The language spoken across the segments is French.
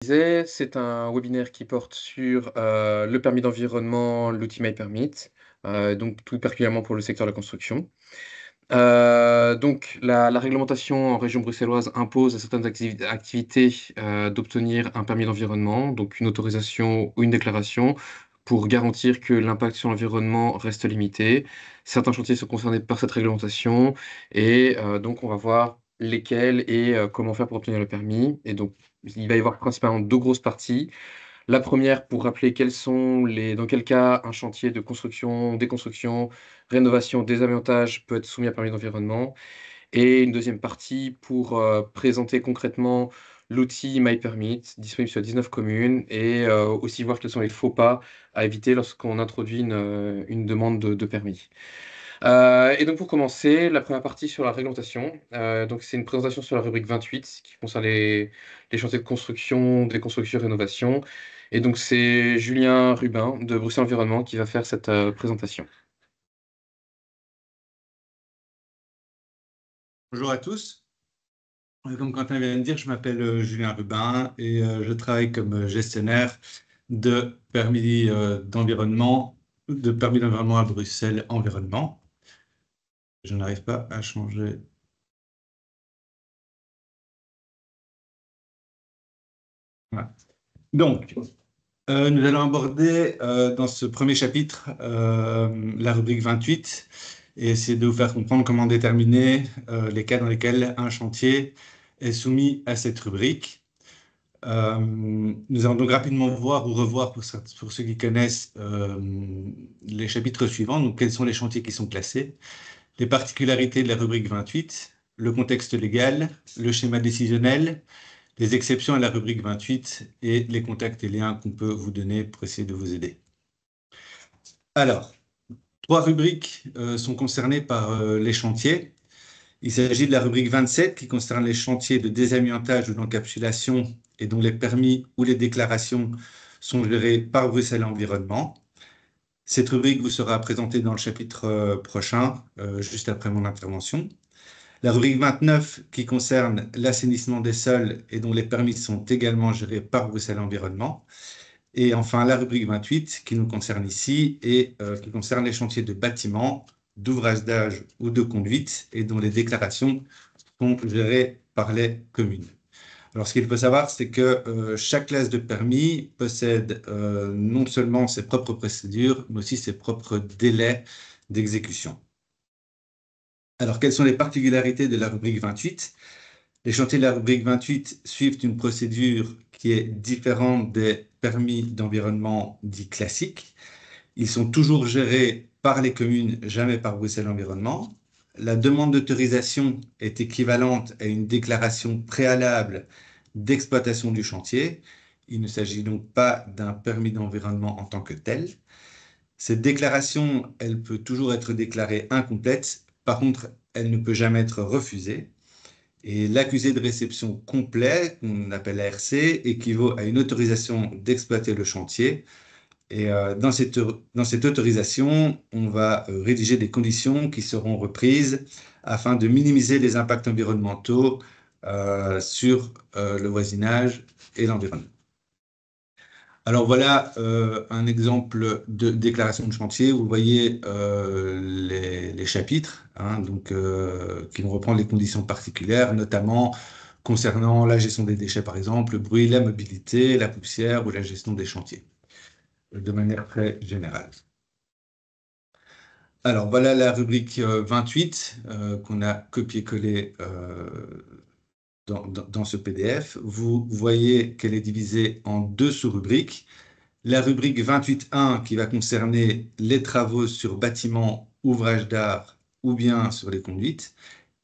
C'est un webinaire qui porte sur, le permis d'environnement, l'outil MyPermit, donc tout particulièrement pour le secteur de la construction. Donc la réglementation en région bruxelloise impose à certaines activités, d'obtenir un permis d'environnement, donc une autorisation ou une déclaration pour garantir que l'impact sur l'environnement reste limité. Certains chantiers sont concernés par cette réglementation et donc on va voir lesquels et comment faire pour obtenir le permis et donc il va y avoir principalement 2 grosses parties. La première pour rappeler quels sont les dans quel cas un chantier de construction, déconstruction, rénovation, désamiantage peut être soumis à permis d'environnement et une deuxième partie pour, présenter concrètement l'outil MyPermit disponible sur 19 communes et aussi voir quels sont les faux pas à éviter lorsqu'on introduit une demande de permis. Et donc pour commencer, la première partie sur la réglementation, donc c'est une présentation sur la rubrique 28 qui concerne les chantiers de construction, déconstruction, rénovation et donc c'est Julien Rubin de Bruxelles Environnement qui va faire cette, présentation. Bonjour à tous. Comme Quentin vient de dire, je m'appelle Julien Rubin et je travaille comme gestionnaire de permis d'environnement à Bruxelles Environnement. Je n'arrive pas à changer. Voilà. Donc, nous allons aborder dans ce premier chapitre la rubrique 28 et essayer de vous faire comprendre comment déterminer les cas dans lesquels un chantier est soumis à cette rubrique. Nous allons donc rapidement voir ou revoir pour ceux qui connaissent les chapitres suivants, donc quels sont les chantiers qui sont classés, les particularités de la rubrique 28, le contexte légal, le schéma décisionnel, les exceptions à la rubrique 28 et les contacts et liens qu'on peut vous donner pour essayer de vous aider. Alors, 3 rubriques sont concernées par les chantiers. Il s'agit de la rubrique 27 qui concerne les chantiers de désamiantage ou d'encapsulation et dont les permis ou les déclarations sont gérés par Bruxelles Environnement. Cette rubrique vous sera présentée dans le chapitre prochain, juste après mon intervention. La rubrique 29 qui concerne l'assainissement des sols et dont les permis sont également gérés par Bruxelles Environnement. Et enfin, la rubrique 28 qui nous concerne ici et qui concerne les chantiers de bâtiments, d'ouvrage d'âge ou de conduite et dont les déclarations sont gérées par les communes. Alors, ce qu'il faut savoir, c'est que chaque classe de permis possède non seulement ses propres procédures, mais aussi ses propres délais d'exécution. Alors, quelles sont les particularités de la rubrique 28? Les chantiers de la rubrique 28 suivent une procédure qui est différente des permis d'environnement dits classiques. Ils sont toujours gérés par les communes, jamais par Bruxelles Environnement. La demande d'autorisation est équivalente à une déclaration préalable d'exploitation du chantier. Il ne s'agit donc pas d'un permis d'environnement en tant que tel. Cette déclaration, elle peut toujours être déclarée incomplète. Par contre, elle ne peut jamais être refusée. Et l'accusé de réception complet, qu'on appelle ARC, équivaut à une autorisation d'exploiter le chantier. Et dans cette autorisation, on va rédiger des conditions qui seront reprises afin de minimiser les impacts environnementaux sur le voisinage et l'environnement. Alors voilà un exemple de déclaration de chantier. Vous voyez les chapitres donc, qui vont reprendre les conditions particulières, notamment concernant la gestion des déchets, par exemple, le bruit, la mobilité, la poussière ou la gestion des chantiers, de manière très générale. Alors voilà la rubrique 28 qu'on a copié-collé dans ce PDF. Vous voyez qu'elle est divisée en 2 sous-rubriques. La rubrique 28.1 qui va concerner les travaux sur bâtiments, ouvrages d'art ou bien sur les conduites,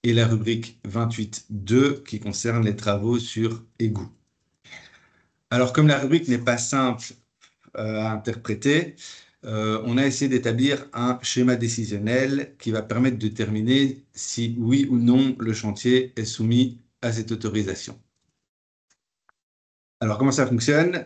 et la rubrique 28.2 qui concerne les travaux sur égouts. Alors comme la rubrique n'est pas simple à interpréter, on a essayé d'établir un schéma décisionnel qui va permettre de déterminer si oui ou non le chantier est soumis à cette autorisation. Alors comment ça fonctionne?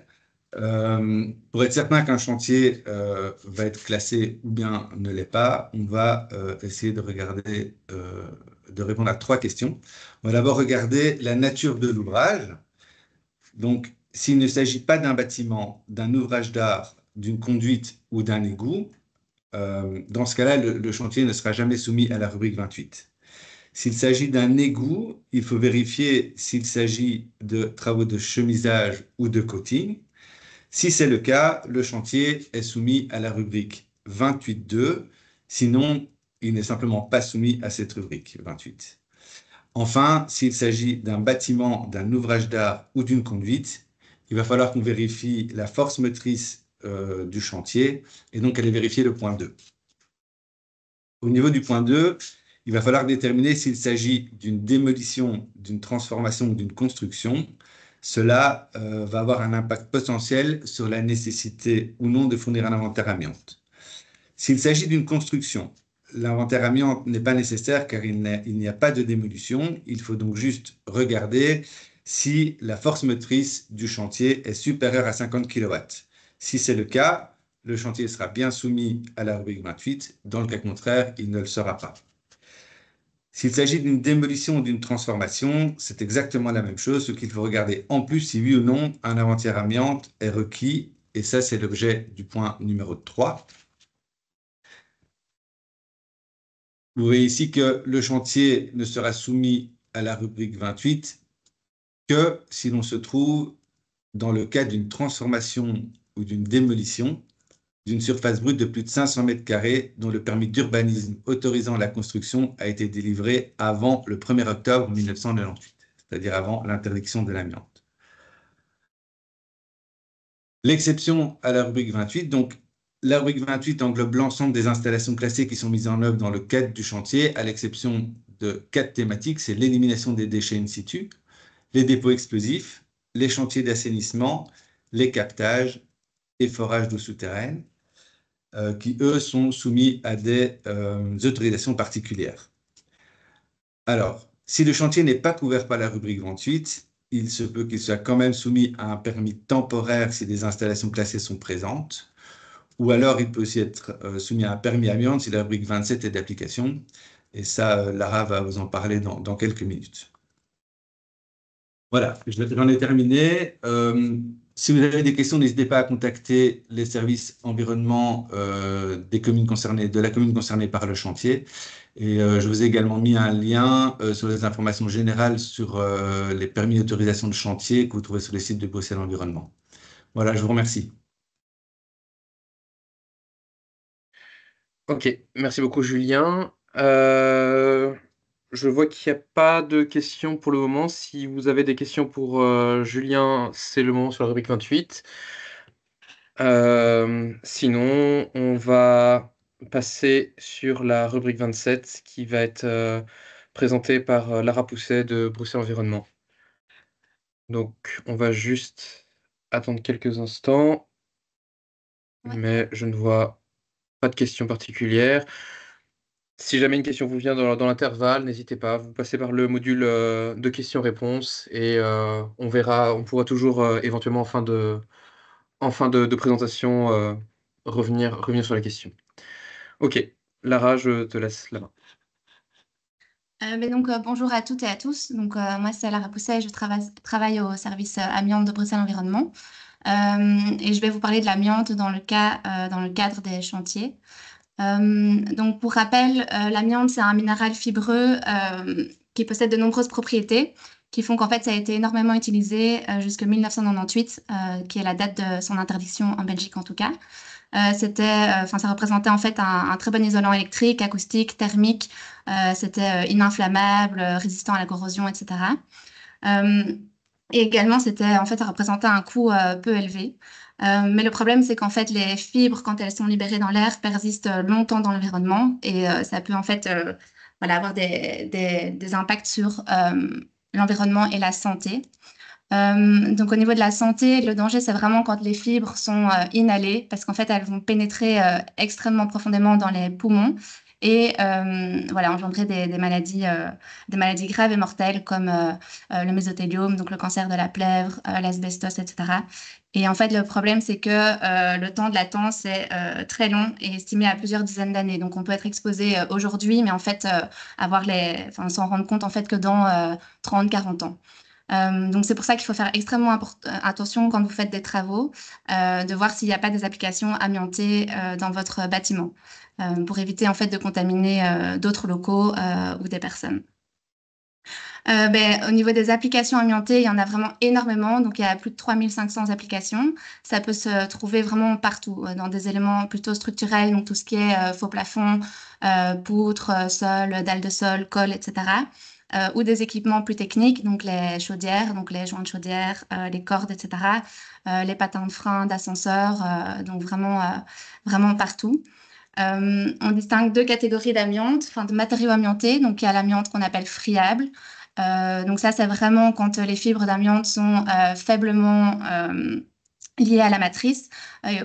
Pour être certain qu'un chantier va être classé ou bien ne l'est pas, on va essayer de regarder, de répondre à 3 questions. On va d'abord regarder la nature de l'ouvrage. Donc, s'il ne s'agit pas d'un bâtiment, d'un ouvrage d'art, d'une conduite ou d'un égout, dans ce cas-là, le chantier ne sera jamais soumis à la rubrique 28. S'il s'agit d'un égout, il faut vérifier s'il s'agit de travaux de chemisage ou de coating. Si c'est le cas, le chantier est soumis à la rubrique 28.2. Sinon, il n'est simplement pas soumis à cette rubrique 28. Enfin, s'il s'agit d'un bâtiment, d'un ouvrage d'art ou d'une conduite, il va falloir qu'on vérifie la force motrice du chantier et donc aller vérifier le point 2. Au niveau du point 2, il va falloir déterminer s'il s'agit d'une démolition, d'une transformation ou d'une construction. Cela va avoir un impact potentiel sur la nécessité ou non de fournir un inventaire amiante. S'il s'agit d'une construction, l'inventaire amiante n'est pas nécessaire car il n'y a pas de démolition. Il faut donc juste regarder si la force motrice du chantier est supérieure à 50 kW. Si c'est le cas, le chantier sera bien soumis à la rubrique 28. Dans le cas contraire, il ne le sera pas. S'il s'agit d'une démolition ou d'une transformation, c'est exactement la même chose, ce qu'il faut regarder en plus si oui ou non un inventaire amiante est requis, et ça c'est l'objet du point numéro 3. Vous voyez ici que le chantier ne sera soumis à la rubrique 28 que si l'on se trouve dans le cas d'une transformation ou d'une démolition d'une surface brute de plus de 500 mètres carrés dont le permis d'urbanisme autorisant la construction a été délivré avant le 1er octobre 1998, c'est-à-dire avant l'interdiction de l'amiante. L'exception à la rubrique 28, donc la rubrique 28 englobe l'ensemble des installations classées qui sont mises en œuvre dans le cadre du chantier, à l'exception de 4 thématiques, c'est l'élimination des déchets in situ, les dépôts explosifs, les chantiers d'assainissement, les captages et forages d'eau souterraine, qui, eux, sont soumis à des autorisations particulières. Alors, si le chantier n'est pas couvert par la rubrique 28, il se peut qu'il soit quand même soumis à un permis temporaire si des installations classées sont présentes, ou alors il peut aussi être soumis à un permis amiante si la rubrique 27 est d'application, et ça, Lara va vous en parler dans quelques minutes. Voilà, j'en ai terminé. Si vous avez des questions, n'hésitez pas à contacter les services environnement des communes concernées, de la commune concernée par le chantier. Et je vous ai également mis un lien sur les informations générales sur les permis d'autorisation de chantier que vous trouvez sur le site de Bruxelles Environnement. Voilà, je vous remercie. Ok, merci beaucoup Julien. Je vois qu'il n'y a pas de questions pour le moment. Si vous avez des questions pour Julien, c'est le moment sur la rubrique 28. Sinon, on va passer sur la rubrique 27 qui va être présentée par Lara Pousset de Bruxelles Environnement. Donc, on va juste attendre quelques instants, Ouais. mais je ne vois pas de questions particulières. Si jamais une question vous vient dans l'intervalle, n'hésitez pas, vous passez par le module de questions-réponses et on verra, on pourra toujours éventuellement en fin de présentation revenir sur la question. Ok, Lara, je te laisse la main. Bonjour à toutes et à tous. Moi, c'est Lara Pousset et je travaille au service amiante de Bruxelles Environnement. Et je vais vous parler de l'amiante dans le cadre des chantiers. Pour rappel, l'amiante, c'est un minéral fibreux qui possède de nombreuses propriétés qui font qu'en fait, ça a été énormément utilisé jusqu'en 1998, qui est la date de son interdiction en Belgique en tout cas. Ça représentait en fait un très bon isolant électrique, acoustique, thermique. C'était ininflammable, résistant à la corrosion, etc. Et également, ça représentait un coût peu élevé. Mais le problème, c'est qu'en fait, les fibres, quand elles sont libérées dans l'air, persistent longtemps dans l'environnement et ça peut en fait avoir des impacts sur l'environnement et la santé. Au niveau de la santé, le danger, c'est vraiment quand les fibres sont inhalées, parce qu'en fait, elles vont pénétrer extrêmement profondément dans les poumons et engendrer des maladies graves et mortelles comme le mésothéliome, donc le cancer de la plèvre, l'asbestose, etc. Et en fait, le problème, c'est que le temps de latence est très long et estimé à plusieurs dizaines d'années. Donc, on peut être exposé aujourd'hui, mais en fait, s'en rendre compte en fait que dans 30-40 ans. Donc, c'est pour ça qu'il faut faire extrêmement attention quand vous faites des travaux, de voir s'il n'y a pas des applications amiantées dans votre bâtiment, pour éviter en fait de contaminer d'autres locaux ou des personnes. Au niveau des applications amiantées, il y en a vraiment énormément. Donc, il y a plus de 3500 applications. Ça peut se trouver vraiment partout, dans des éléments plutôt structurels, donc tout ce qui est faux plafond, poutres, sol, dalles de sol, colle, etc. Ou des équipements plus techniques, donc les chaudières, donc les joints de chaudière, les cordes, etc. Les patins de frein, d'ascenseur, donc vraiment partout. On distingue deux catégories d'amiante, enfin de matériaux amiantés. Donc, il y a l'amiante qu'on appelle friable. Donc ça, c'est vraiment quand les fibres d'amiante sont faiblement liées à la matrice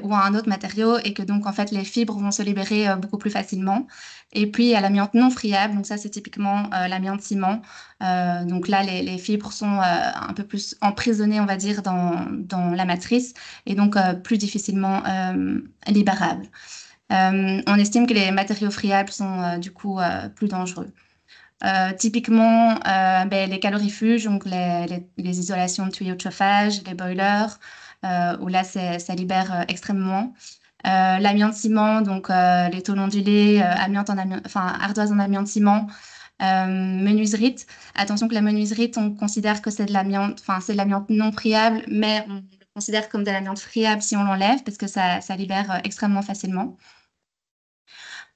ou à un autre matériau et que donc en fait les fibres vont se libérer beaucoup plus facilement. Et puis il y a l'amiante non friable, donc ça c'est typiquement l'amiante ciment. Donc là les fibres sont un peu plus emprisonnées, on va dire, dans la matrice et donc plus difficilement libérables. On estime que les matériaux friables sont du coup plus dangereux. Typiquement, les calorifuges, donc les isolations de tuyaux de chauffage, les boilers, où là, ça libère extrêmement. L'amiante ciment, donc les tôles ondulées, ardoise en amiante ciment, menuiserite. Attention que la menuiserite, on considère que c'est de l'amiante, enfin, c'est de l'amiante non friable, mais on le considère comme de l'amiante friable si on l'enlève, parce que ça libère extrêmement facilement.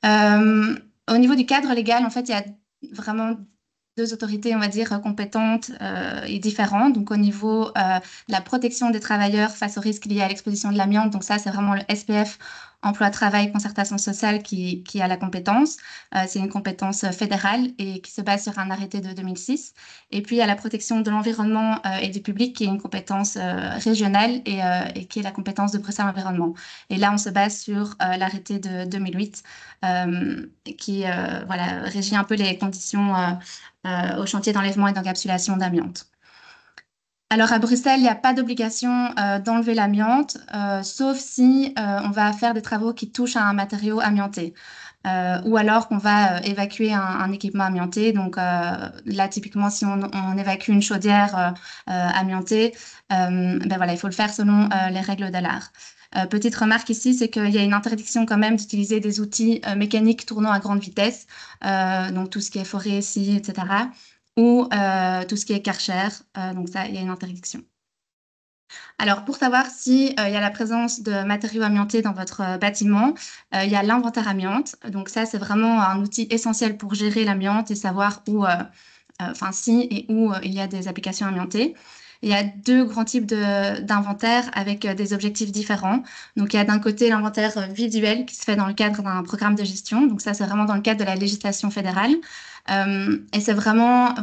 Au niveau du cadre légal, en fait, il y a vraiment deux autorités, on va dire, compétentes et différentes. Donc, au niveau de la protection des travailleurs face aux risques liés à l'exposition de l'amiante, donc ça, c'est vraiment le SPF, Emploi, Travail, Concertation sociale, qui a la compétence. C'est une compétence fédérale et qui se base sur un arrêté de 2006. Et puis, il y a la protection de l'environnement et du public, qui est une compétence régionale et qui est la compétence de Bruxelles Environnement. Et là, on se base sur l'arrêté de 2008 qui régit un peu les conditions au chantier d'enlèvement et d'encapsulation d'amiante. Alors à Bruxelles, il n'y a pas d'obligation d'enlever l'amiante, sauf si on va faire des travaux qui touchent à un matériau amianté. Ou alors qu'on va évacuer un équipement amianté. Donc là, typiquement, si on évacue une chaudière amiantée, il faut le faire selon les règles de l'art. Petite remarque ici, c'est qu'il y a une interdiction quand même d'utiliser des outils mécaniques tournant à grande vitesse, donc tout ce qui est forêt, scie, etc., ou tout ce qui est karcher, donc ça, il y a une interdiction. Alors, pour savoir s'il y a la présence de matériaux amiantés dans votre bâtiment, il y a l'inventaire amiante. Donc ça, c'est vraiment un outil essentiel pour gérer l'amiante et savoir si et où il y a des applications amiantées. Il y a deux grands types d'inventaire avec des objectifs différents. Donc, il y a d'un côté l'inventaire visuel qui se fait dans le cadre d'un programme de gestion. Donc, ça, c'est vraiment dans le cadre de la législation fédérale. Et c'est vraiment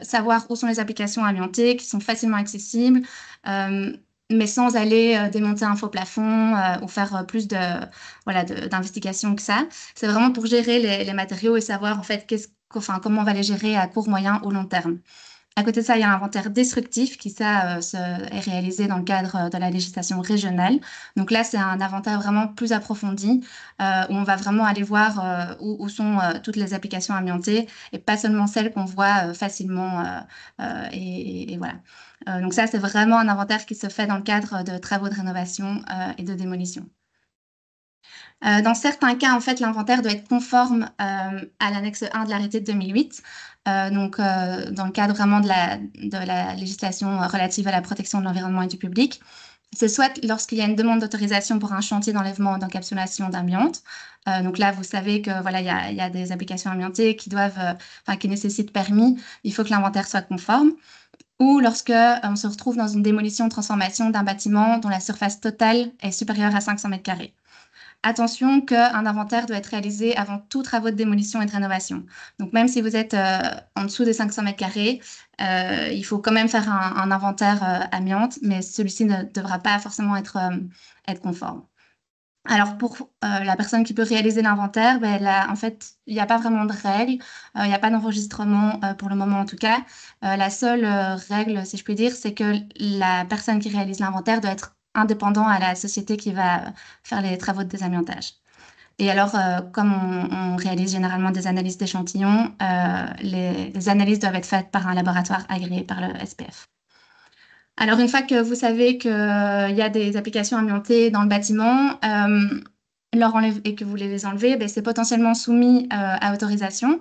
savoir où sont les applications amiantées qui sont facilement accessibles, mais sans aller démonter un faux plafond ou faire plus d'investigation que ça. C'est vraiment pour gérer les matériaux et savoir en fait comment on va les gérer à court, moyen ou long terme. À côté de ça, il y a l'inventaire destructif qui est réalisé dans le cadre de la législation régionale. Donc là, c'est un inventaire vraiment plus approfondi où on va vraiment aller voir où sont toutes les applications amiantées et pas seulement celles qu'on voit facilement. Et voilà. Donc ça, c'est vraiment un inventaire qui se fait dans le cadre de travaux de rénovation et de démolition. Dans certains cas, en fait, l'inventaire doit être conforme à l'annexe 1 de l'arrêté de 2008. Dans le cadre vraiment de la législation relative à la protection de l'environnement et du public. C'est soit lorsqu'il y a une demande d'autorisation pour un chantier d'enlèvement ou d'encapsulation d'amiante. Donc là, vous savez que il y a des applications amiantées qui nécessitent permis. Il faut que l'inventaire soit conforme. Ou lorsque on se retrouve dans une démolition ou transformation d'un bâtiment dont la surface totale est supérieure à 500 m². Attention qu'un inventaire doit être réalisé avant tout travaux de démolition et de rénovation. Donc, même si vous êtes en dessous des 500 m², il faut quand même faire un inventaire amiante, mais celui-ci ne devra pas forcément être conforme. Alors, pour la personne qui peut réaliser l'inventaire, en fait, il n'y a pas vraiment de règles, il n'y a pas d'enregistrement pour le moment en tout cas. La seule règle, si je puis dire, c'est que la personne qui réalise l'inventaire doit être indépendant à la société qui va faire les travaux de désamiantage. Et alors, comme on réalise généralement des analyses d'échantillons, les analyses doivent être faites par un laboratoire agréé par le SPF. Alors, une fois que vous savez qu'il y a des applications amiantées dans le bâtiment et que vous les enlevez, ben, c'est potentiellement soumis à autorisation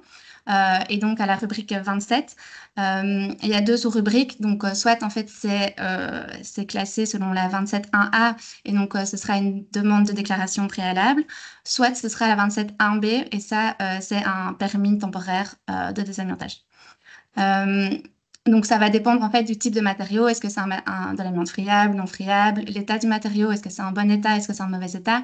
et donc à la rubrique 27. Il y a deux sous-rubriques. Donc, soit en fait, c'est classé selon la 27.1a et donc ce sera une demande de déclaration préalable, soit ce sera la 27.1b et ça, c'est un permis temporaire de désamiantage. Donc, ça va dépendre en fait du type de matériau. Est-ce que c'est de l'amiante friable, non friable? L'état du matériau, est-ce que c'est en bon état? Est-ce que c'est en mauvais état?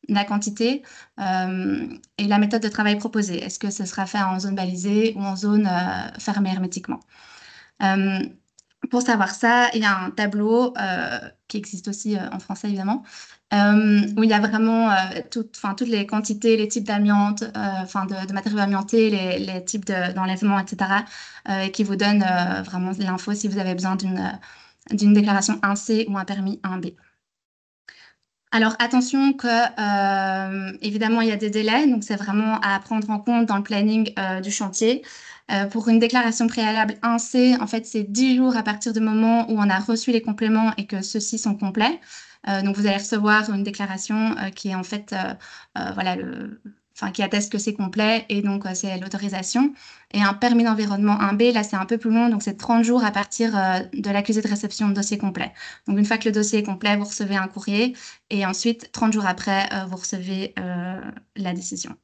La quantité et la méthode de travail proposée. Est-ce que ce sera fait en zone balisée ou en zone fermée hermétiquement? Pour savoir ça, il y a un tableau qui existe aussi en français évidemment, où il y a vraiment toutes les quantités, les types d'amiante, de matériaux amiantés, les types d'enlèvement, etc. Et qui vous donne vraiment l'info si vous avez besoin d'une déclaration 1C ou un permis 1B. Alors attention que évidemment il y a des délais, donc c'est vraiment à prendre en compte dans le planning du chantier. Pour une déclaration préalable 1C, en fait c'est 10 jours à partir du moment où on a reçu les compléments et que ceux-ci sont complets. Donc vous allez recevoir une déclaration qui est en fait voilà qui atteste que c'est complet et donc c'est l'autorisation. Et un permis d'environnement 1B, là c'est un peu plus long, donc c'est 30 jours à partir de l'accusé de réception de dossier complet. Donc une fois que le dossier est complet, vous recevez un courrier et ensuite 30 jours après, vous recevez la décision.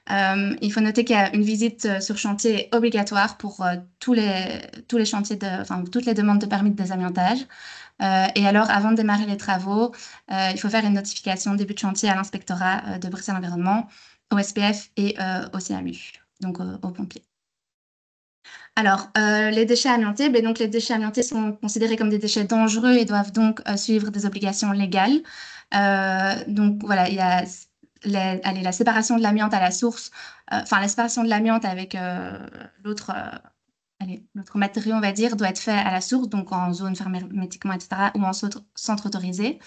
Il faut noter qu'il y a une visite sur chantier obligatoire pour tous les chantiers, toutes les demandes de permis de désamiantage. Et alors, avant de démarrer les travaux, il faut faire une notification début de chantier à l'inspectorat de Bruxelles Environnement, au SPF et au CMU, donc aux pompiers. Alors, les déchets amiantés, donc les déchets amiantés sont considérés comme des déchets dangereux et doivent donc suivre des obligations légales. Donc voilà, il y a la séparation de l'amiante à la source, la séparation de l'amiante avec l'autre matériau, on va dire, doit être fait à la source, donc en zone fermée hermétiquement, etc., ou en centre autorisé.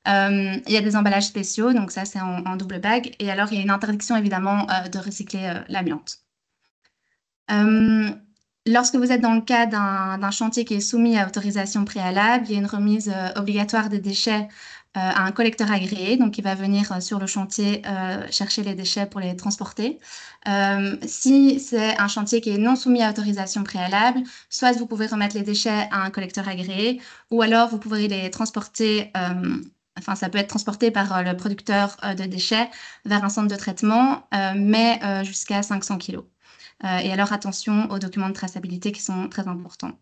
Il y a des emballages spéciaux, donc ça c'est en double bag. Et alors, il y a une interdiction évidemment de recycler l'amiante. Lorsque vous êtes dans le cas d'un chantier qui est soumis à autorisation préalable, il y a une remise obligatoire des déchets à un collecteur agréé, donc il va venir sur le chantier chercher les déchets pour les transporter. Si c'est un chantier qui est non soumis à autorisation préalable, soit vous pouvez remettre les déchets à un collecteur agréé, ou alors vous pouvez les transporter, ça peut être transporté par le producteur de déchets vers un centre de traitement, mais jusqu'à 500 kg. Et alors, attention aux documents de traçabilité qui sont très importants.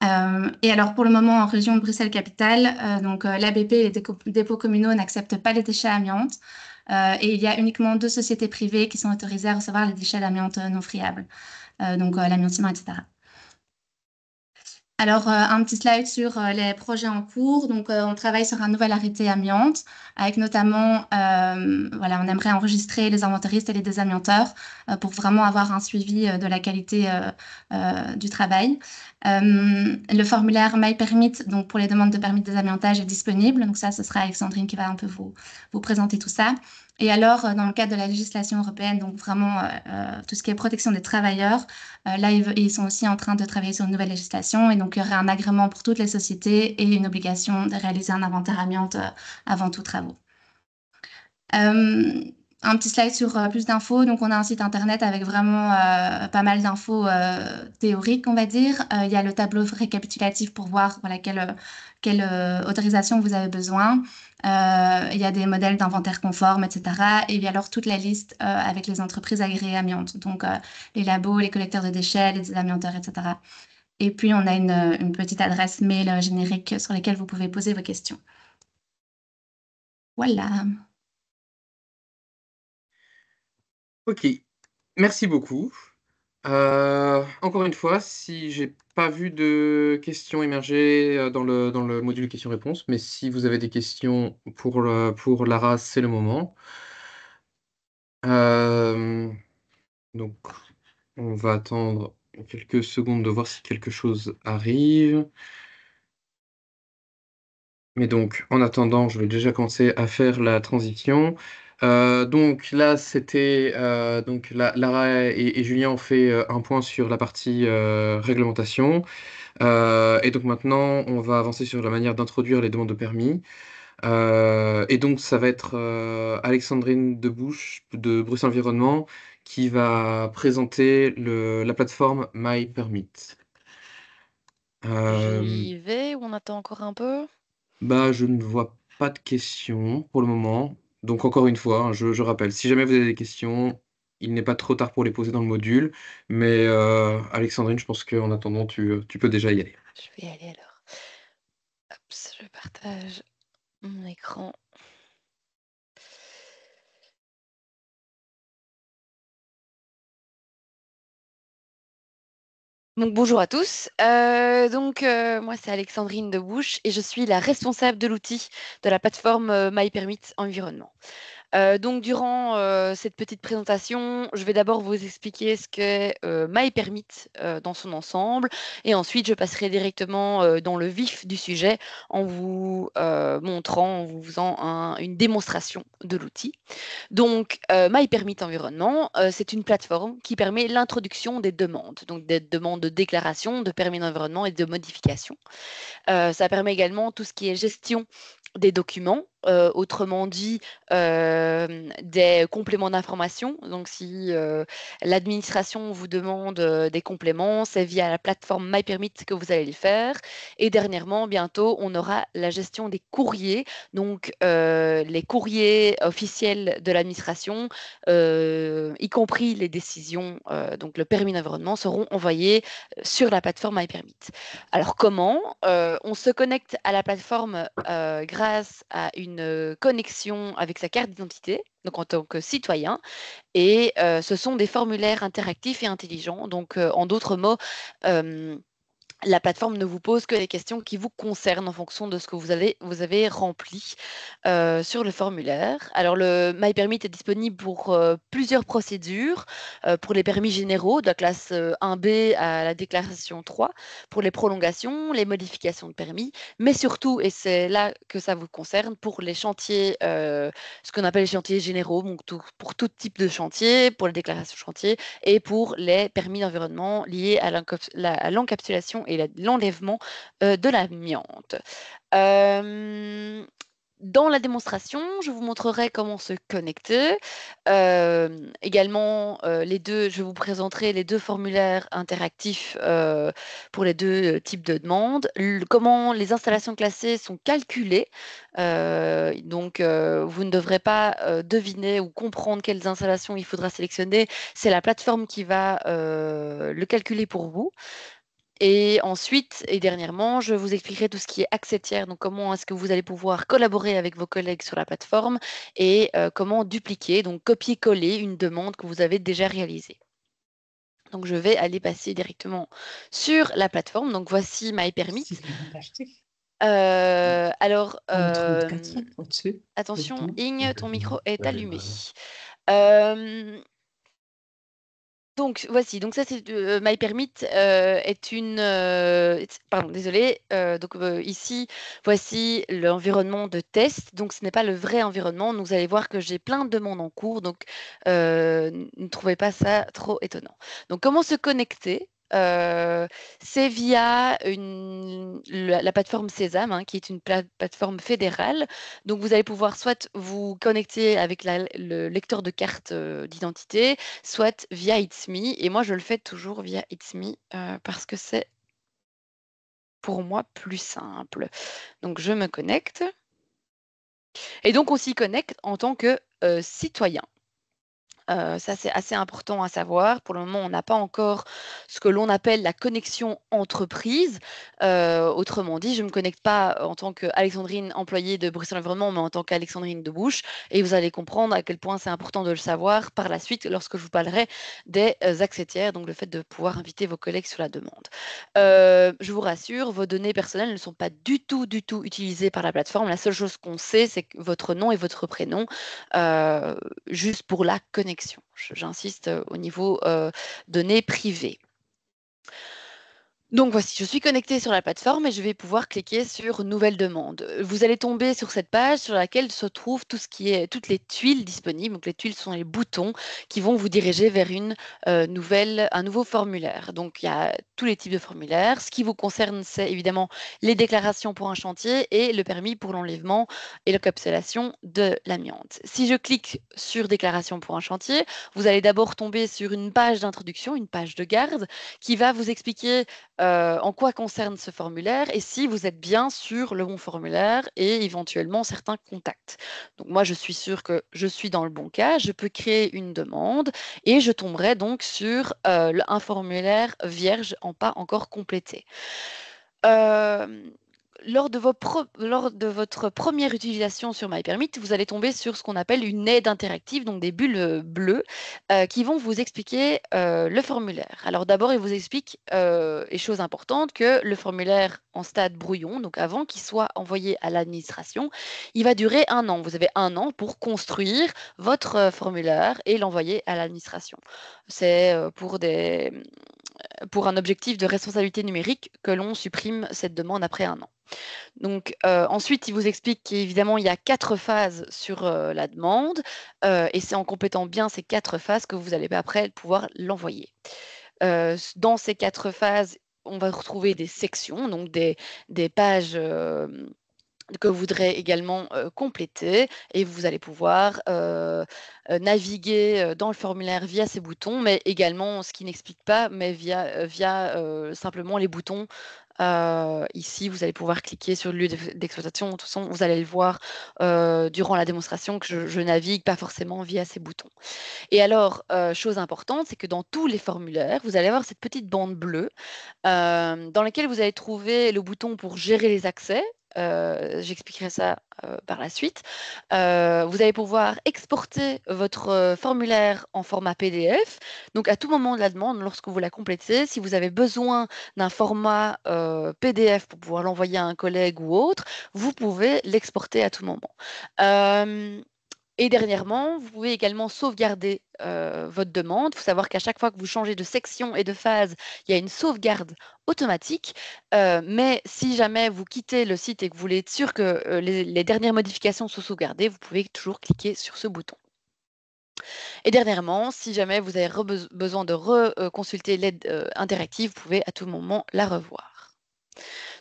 Et alors, pour le moment, en région Bruxelles-Capitale, l'ABP et les dépôts communaux n'acceptent pas les déchets amiantes. Et il y a uniquement 2 sociétés privées qui sont autorisées à recevoir les déchets d'amiante non friables, l'amiantement, etc. Alors, un petit slide sur les projets en cours. Donc, on travaille sur un nouvel arrêté amiante, avec notamment, on aimerait enregistrer les inventaristes et les désamianteurs pour vraiment avoir un suivi de la qualité du travail. Le formulaire MyPermit, donc pour les demandes de permis de désamiantage, est disponible. Donc ça, ce sera Alexandrine qui va un peu vous présenter tout ça. Et alors, dans le cadre de la législation européenne, donc vraiment tout ce qui est protection des travailleurs, là, ils sont aussi en train de travailler sur une nouvelle législation. Et donc, il y aurait un agrément pour toutes les sociétés et une obligation de réaliser un inventaire amiante avant tout travaux. Un petit slide sur plus d'infos. Donc, on a un site internet avec vraiment pas mal d'infos théoriques, on va dire. Il y a le tableau récapitulatif pour voir quelle autorisation vous avez besoin. Il y a des modèles d'inventaire conforme, etc. Et il y a alors toute la liste avec les entreprises agréées amiantes. Donc, les labos, les collecteurs de déchets, les désamianteurs, etc. Et puis, on a une petite adresse mail générique sur laquelle vous pouvez poser vos questions. Voilà. Ok, merci beaucoup. Encore une fois, si j'ai pas vu de questions émerger dans le module questions-réponses, mais si vous avez des questions pour Lara, c'est le moment. Donc, on va attendre quelques secondes de voir si quelque chose arrive. Mais donc, en attendant, je vais déjà commencer à faire la transition. Donc là, c'était Lara et Julien ont fait un point sur la partie réglementation. Et donc maintenant, on va avancer sur la manière d'introduire les demandes de permis. Et donc, ça va être Alexandrine Debouche de Bruxelles Environnement qui va présenter la plateforme MyPermit. Euh, J'y vais ou on attend encore un peu? Bah, je ne vois pas de questions pour le moment. Donc, encore une fois, hein, je rappelle, si jamais vous avez des questions, il n'est pas trop tard pour les poser dans le module. Mais Alexandrine, je pense qu'en attendant, tu peux déjà y aller. Je vais y aller alors. Hop, je partage mon écran. Donc bonjour à tous. Moi c'est Alexandrine Debouche et je suis la responsable de l'outil de la plateforme MyPermit Environnement. Durant cette petite présentation, je vais d'abord vous expliquer ce qu'est MyPermit dans son ensemble et ensuite je passerai directement dans le vif du sujet en vous montrant, en vous faisant une démonstration de l'outil. Donc, MyPermit Environnement, c'est une plateforme qui permet l'introduction des demandes, donc des demandes de déclaration, de permis d'environnement et de modification. Ça permet également tout ce qui est gestion des documents, autrement dit des compléments d'information. Donc si l'administration vous demande des compléments, c'est via la plateforme MyPermit que vous allez les faire. Et dernièrement, bientôt, on aura la gestion des courriers, donc les courriers officiels de l'administration, y compris les décisions, donc le permis d'environnement, seront envoyés sur la plateforme MyPermit. Alors comment? On se connecte à la plateforme grâce à une connexion avec sa carte d'identité, donc en tant que citoyen, et ce sont des formulaires interactifs et intelligents. Donc en d'autres mots, la plateforme ne vous pose que les questions qui vous concernent en fonction de ce que vous avez rempli sur le formulaire. Alors, le MyPermit est disponible pour plusieurs procédures, pour les permis généraux de la classe 1B à la déclaration 3, pour les prolongations, les modifications de permis, mais surtout, et c'est là que ça vous concerne, pour les chantiers, ce qu'on appelle les chantiers généraux, donc pour tout type de chantier, pour les déclarations de chantier et pour les permis d'environnement liés à l'encapsulation et l'enlèvement de l'amiante. Dans la démonstration, je vous montrerai comment se connecter. Également, je vous présenterai les deux formulaires interactifs pour les deux types de demandes, comment les installations classées sont calculées. Vous ne devrez pas deviner ou comprendre quelles installations il faudra sélectionner. C'est la plateforme qui va le calculer pour vous. Et ensuite, et dernièrement, je vous expliquerai tout ce qui est accès tiers, donc comment est-ce que vous allez pouvoir collaborer avec vos collègues sur la plateforme et comment dupliquer, donc copier-coller une demande que vous avez déjà réalisée. Donc, je vais aller passer directement sur la plateforme. Donc, voici MyPermit. Attention, Inge, ton micro est allumé. Donc voici, donc ça c'est MyPermit est une pardon, désolé. Ici voici l'environnement de test. Donc ce n'est pas le vrai environnement. Vous allez voir que j'ai plein de demandes en cours. Donc ne trouvez pas ça trop étonnant. Donc comment se connecter? C'est via la plateforme Sésame, hein, qui est une plateforme fédérale. Donc vous allez pouvoir soit vous connecter avec le lecteur de carte d'identité, soit via It's Me. Et moi, je le fais toujours via It's Me parce que c'est pour moi plus simple. Donc, je me connecte. Et donc, on s'y connecte en tant que citoyen. Ça, c'est assez important à savoir. Pour le moment, on n'a pas encore ce que l'on appelle la connexion entreprise. Autrement dit, je ne me connecte pas en tant qu'Alexandrine, employée de Bruxelles Environnement, mais en tant qu'Alexandrine Debouche. Et vous allez comprendre à quel point c'est important de le savoir par la suite lorsque je vous parlerai des accès tiers, donc le fait de pouvoir inviter vos collègues sur la demande. Je vous rassure, vos données personnelles ne sont pas du tout utilisées par la plateforme. La seule chose qu'on sait, c'est que votre nom et votre prénom, juste pour la connexion. J'insiste au niveau données privées. Donc voici, je suis connectée sur la plateforme et je vais pouvoir cliquer sur Nouvelle demande. Vous allez tomber sur cette page sur laquelle se trouvent toutes les tuiles disponibles. Donc les tuiles sont les boutons qui vont vous diriger vers un nouveau formulaire. Donc il y a tous les types de formulaires. Ce qui vous concerne, c'est évidemment les déclarations pour un chantier et le permis pour l'enlèvement et l'encapsulation de l'amiante. Si je clique sur Déclaration pour un chantier, vous allez d'abord tomber sur une page d'introduction, une page de garde qui va vous expliquer en quoi concerne ce formulaire et si vous êtes bien sur le bon formulaire et éventuellement certains contacts. Donc moi, je suis sûre que je suis dans le bon cas. Je peux créer une demande et je tomberai donc sur un formulaire vierge pas encore complété. Euh, lors de votre première utilisation sur MyPermit, vous allez tomber sur ce qu'on appelle une aide interactive, donc des bulles bleues qui vont vous expliquer le formulaire. Alors d'abord, il vous explique, les choses importantes, que le formulaire en stade brouillon, donc avant qu'il soit envoyé à l'administration, il va durer 1 an. Vous avez 1 an pour construire votre formulaire et l'envoyer à l'administration. C'est pour un objectif de responsabilité numérique que l'on supprime cette demande après 1 an. Donc, ensuite, il vous explique qu'évidemment, il y a 4 phases sur la demande et c'est en complétant bien ces 4 phases que vous allez après pouvoir l'envoyer. Dans ces 4 phases, on va retrouver des sections, donc des pages que vous voudrez également compléter et vous allez pouvoir naviguer dans le formulaire via ces boutons, mais également, ce qui n'explique pas, mais via simplement les boutons. Ici, vous allez pouvoir cliquer sur le lieu d'exploitation. De toute façon, vous allez le voir durant la démonstration que je navigue pas forcément via ces boutons. Et alors, chose importante, c'est que dans tous les formulaires, vous allez avoir cette petite bande bleue dans laquelle vous allez trouver le bouton pour gérer les accès. J'expliquerai ça par la suite. Vous allez pouvoir exporter votre formulaire en format PDF. Donc, à tout moment de la demande, lorsque vous la complétez, si vous avez besoin d'un format PDF pour pouvoir l'envoyer à un collègue ou autre, vous pouvez l'exporter à tout moment. Et dernièrement, vous pouvez également sauvegarder votre demande. Il faut savoir qu'à chaque fois que vous changez de section et de phase, il y a une sauvegarde automatique. Mais si jamais vous quittez le site et que vous voulez être sûr que les dernières modifications sont sauvegardées, vous pouvez toujours cliquer sur ce bouton. Et dernièrement, si jamais vous avez besoin de reconsulter l'aide interactive, vous pouvez à tout moment la revoir.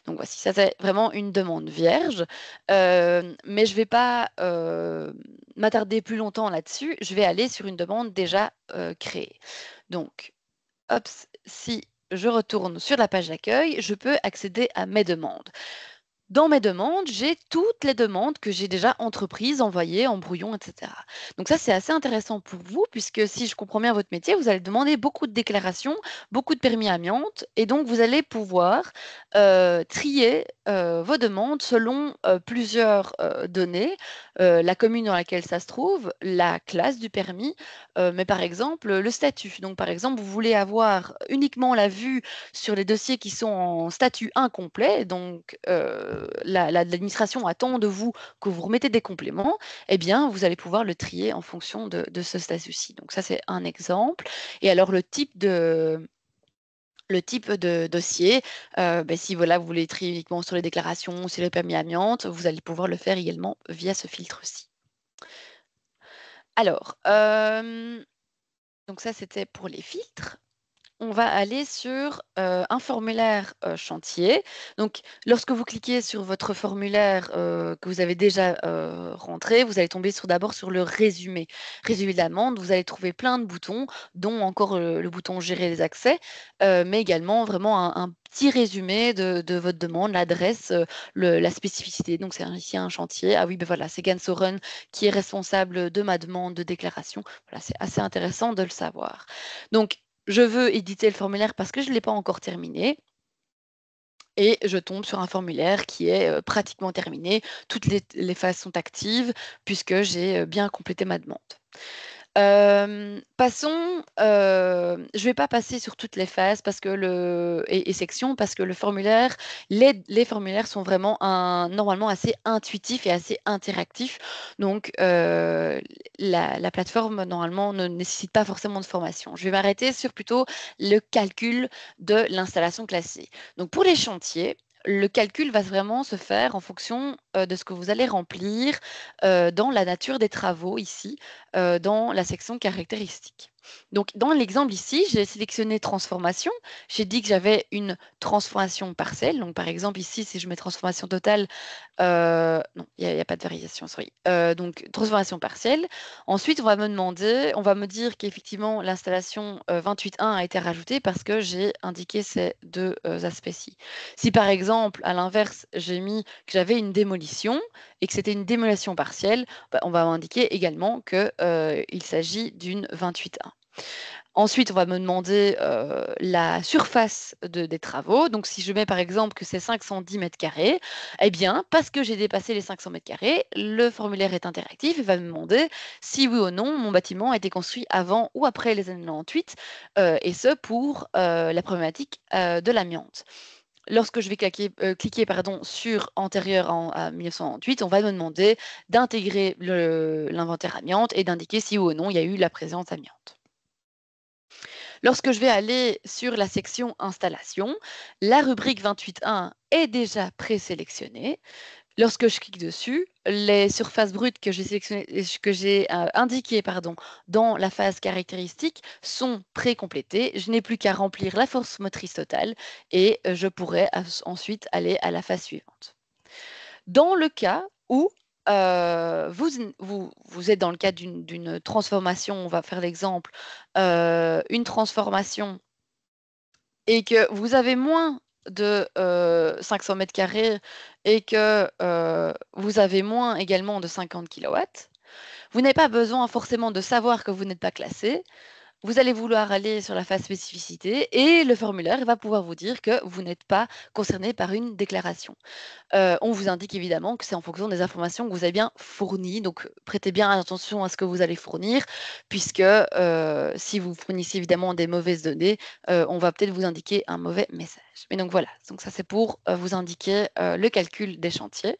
Donc voici, ça c'est vraiment une demande vierge, mais je ne vais pas m'attarder plus longtemps là-dessus. Je vais aller sur une demande déjà créée. Donc, hop, si je retourne sur la page d'accueil, je peux accéder à mes demandes. Dans mes demandes, j'ai toutes les demandes que j'ai déjà entreprises, envoyées en brouillon, etc. Donc ça, c'est assez intéressant pour vous, puisque si je comprends bien votre métier, vous allez demander beaucoup de déclarations, beaucoup de permis amiante, et donc vous allez pouvoir trier vos demandes selon plusieurs données, la commune dans laquelle ça se trouve, la classe du permis, mais par exemple le statut. Donc par exemple, vous voulez avoir uniquement la vue sur les dossiers qui sont en statut incomplet, donc l'administration attend de vous que vous remettez des compléments, eh bien, vous allez pouvoir le trier en fonction de ce statut-ci. Donc ça, c'est un exemple. Et alors, le type de dossier, si voilà, vous voulez trier uniquement sur les déclarations, sur les permis amiante, vous allez pouvoir le faire également via ce filtre-ci. Alors, donc ça, c'était pour les filtres. On va aller sur un formulaire chantier. Donc, lorsque vous cliquez sur votre formulaire que vous avez déjà rentré, vous allez tomber d'abord sur le résumé. Résumé de la demande, vous allez trouver plein de boutons, dont encore le bouton Gérer les accès, mais également vraiment un petit résumé de votre demande, l'adresse, la spécificité. Donc, c'est ici un chantier. Ah oui, ben voilà, c'est Gansoren qui est responsable de ma demande de déclaration. Voilà, c'est assez intéressant de le savoir. Donc, je veux éditer le formulaire parce que je ne l'ai pas encore terminé. Et je tombe sur un formulaire qui est pratiquement terminé. Toutes les phases sont actives puisque j'ai bien complété ma demande. Passons, je vais pas passer sur toutes les phases parce que et sections parce que le formulaire, les formulaires sont vraiment normalement assez intuitifs et assez interactifs. Donc, la plateforme, normalement, ne nécessite pas forcément de formation. Je vais m'arrêter sur plutôt le calcul de l'installation classée. Donc, pour les chantiers, le calcul va vraiment se faire en fonction de ce que vous allez remplir dans la nature des travaux ici dans la section caractéristiques. Donc, dans l'exemple ici, j'ai sélectionné transformation. J'ai dit que j'avais une transformation partielle. Donc, par exemple, ici, si je mets transformation totale, non, il n'y a pas de variation, sorry. Donc, transformation partielle. Ensuite, on va me dire qu'effectivement, l'installation 28.1 a été rajoutée parce que j'ai indiqué ces deux aspects-ci. Si, par exemple, à l'inverse, j'ai mis que j'avais une démolition et que c'était une démolition partielle, on va indiquer également qu'il s'agit d'une 28.1. Ensuite, on va me demander la surface des travaux. Donc, si je mets par exemple que c'est 510 mètres carrés, eh bien, parce que j'ai dépassé les 500 mètres carrés, le formulaire est interactif et va me demander si oui ou non mon bâtiment a été construit avant ou après les années 98, et ce pour la problématique de l'amiante. Lorsque je vais cliquer sur antérieur à 1998, on va me demander d'intégrer l'inventaire amiante et d'indiquer si oui ou non il y a eu la présence amiante. Lorsque je vais aller sur la section installation, la rubrique 28.1 est déjà présélectionnée. Lorsque je clique dessus, les surfaces brutes que j'ai indiquées dans la phase caractéristique sont précomplétées. Je n'ai plus qu'à remplir la force motrice totale et je pourrai ensuite aller à la phase suivante. Dans le cas où vous êtes dans le cadre d'une transformation, on va faire l'exemple, une transformation et que vous avez moins de 500 mètres carrés et que vous avez moins également de 50 kilowatts, vous n'avez pas besoin forcément de savoir que vous n'êtes pas classé. Vous allez vouloir aller sur la phase spécificité et le formulaire va pouvoir vous dire que vous n'êtes pas concerné par une déclaration. On vous indique évidemment que c'est en fonction des informations que vous avez bien fournies. Donc, prêtez bien attention à ce que vous allez fournir, puisque si vous fournissez évidemment des mauvaises données, on va peut-être vous indiquer un mauvais message. Mais donc voilà, donc ça c'est pour vous indiquer le calcul des chantiers.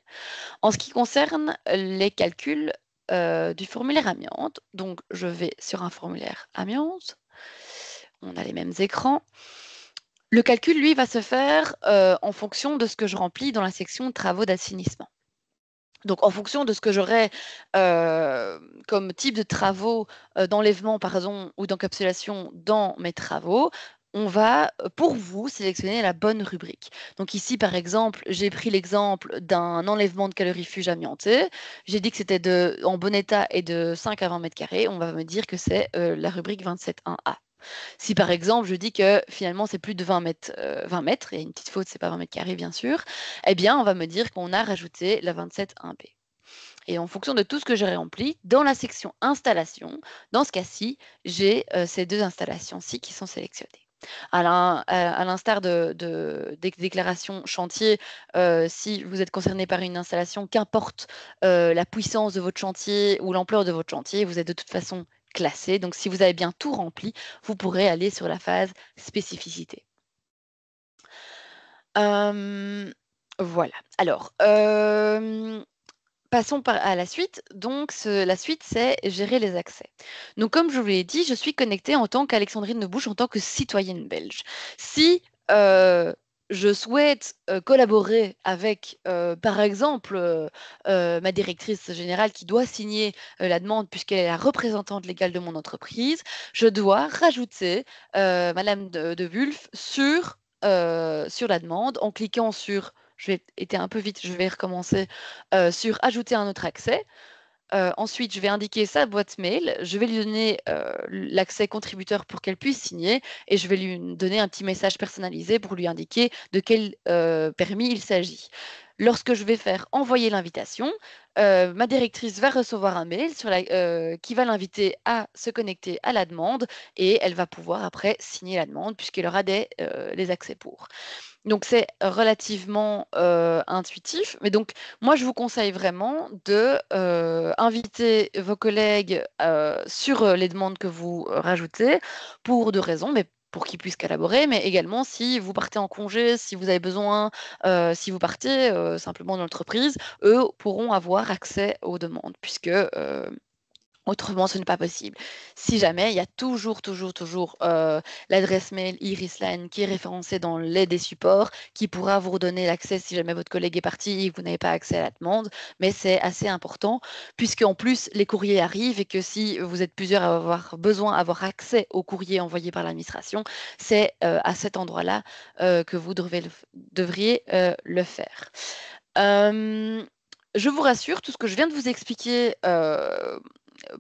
En ce qui concerne les calculs du formulaire amiante, donc je vais sur un formulaire amiante. On a les mêmes écrans. Le calcul, lui, va se faire en fonction de ce que je remplis dans la section travaux d'assainissement. Donc, en fonction de ce que j'aurai comme type de travaux d'enlèvement, pardon, ou d'encapsulation dans mes travaux, on va, pour vous, sélectionner la bonne rubrique. Donc ici, par exemple, j'ai pris l'exemple d'un enlèvement de calorifuges amiantés. J'ai dit que c'était en bon état et de 5 à 20 mètres carrés. On va me dire que c'est la rubrique 27.1a. Si par exemple je dis que finalement c'est plus de 20 mètres, il y a une petite faute, c'est pas 20 mètres carrés bien sûr, eh bien on va me dire qu'on a rajouté la 27.1b. Et en fonction de tout ce que j'ai rempli, dans la section installation, dans ce cas-ci, j'ai ces deux installations-ci qui sont sélectionnées. À l'instar des déclarations chantier, si vous êtes concerné par une installation, qu'importe la puissance de votre chantier ou l'ampleur de votre chantier, vous êtes de toute façon classé. Donc, si vous avez bien tout rempli, vous pourrez aller sur la phase spécificité. Voilà. Alors, passons à la suite. Donc, la suite, c'est gérer les accès. Donc, comme je vous l'ai dit, je suis connectée en tant qu'Alexandrine de Bouche, en tant que citoyenne belge. Si je souhaite collaborer avec, par exemple, ma directrice générale qui doit signer la demande puisqu'elle est la représentante légale de mon entreprise, je dois rajouter Madame de Wulf sur la demande en cliquant sur, je vais été un peu vite, je vais recommencer, sur ajouter un autre accès. Ensuite, je vais indiquer sa boîte mail, je vais lui donner l'accès contributeur pour qu'elle puisse signer et je vais lui donner un petit message personnalisé pour lui indiquer de quel permis il s'agit. Lorsque je vais faire envoyer l'invitation, ma directrice va recevoir un mail qui va l'inviter à se connecter à la demande et elle va pouvoir après signer la demande puisqu'elle aura les accès pour. Donc, c'est relativement intuitif. Mais donc, moi, je vous conseille vraiment de inviter vos collègues sur les demandes que vous rajoutez pour deux raisons, mais pour qu'ils puissent collaborer, mais également si vous partez en congé, si vous avez besoin, si vous partez simplement dans l'entreprise, eux pourront avoir accès aux demandes, puisque autrement, ce n'est pas possible. Si jamais, il y a toujours l'adresse mail Irisline qui est référencée dans l'aide des supports, qui pourra vous redonner l'accès si jamais votre collègue est parti et que vous n'avez pas accès à la demande. Mais c'est assez important, puisque en plus, les courriers arrivent et que si vous êtes plusieurs à avoir besoin d'avoir accès aux courriers envoyés par l'administration, c'est à cet endroit-là que vous devriez le faire. Euh, je vous rassure, tout ce que je viens de vous expliquer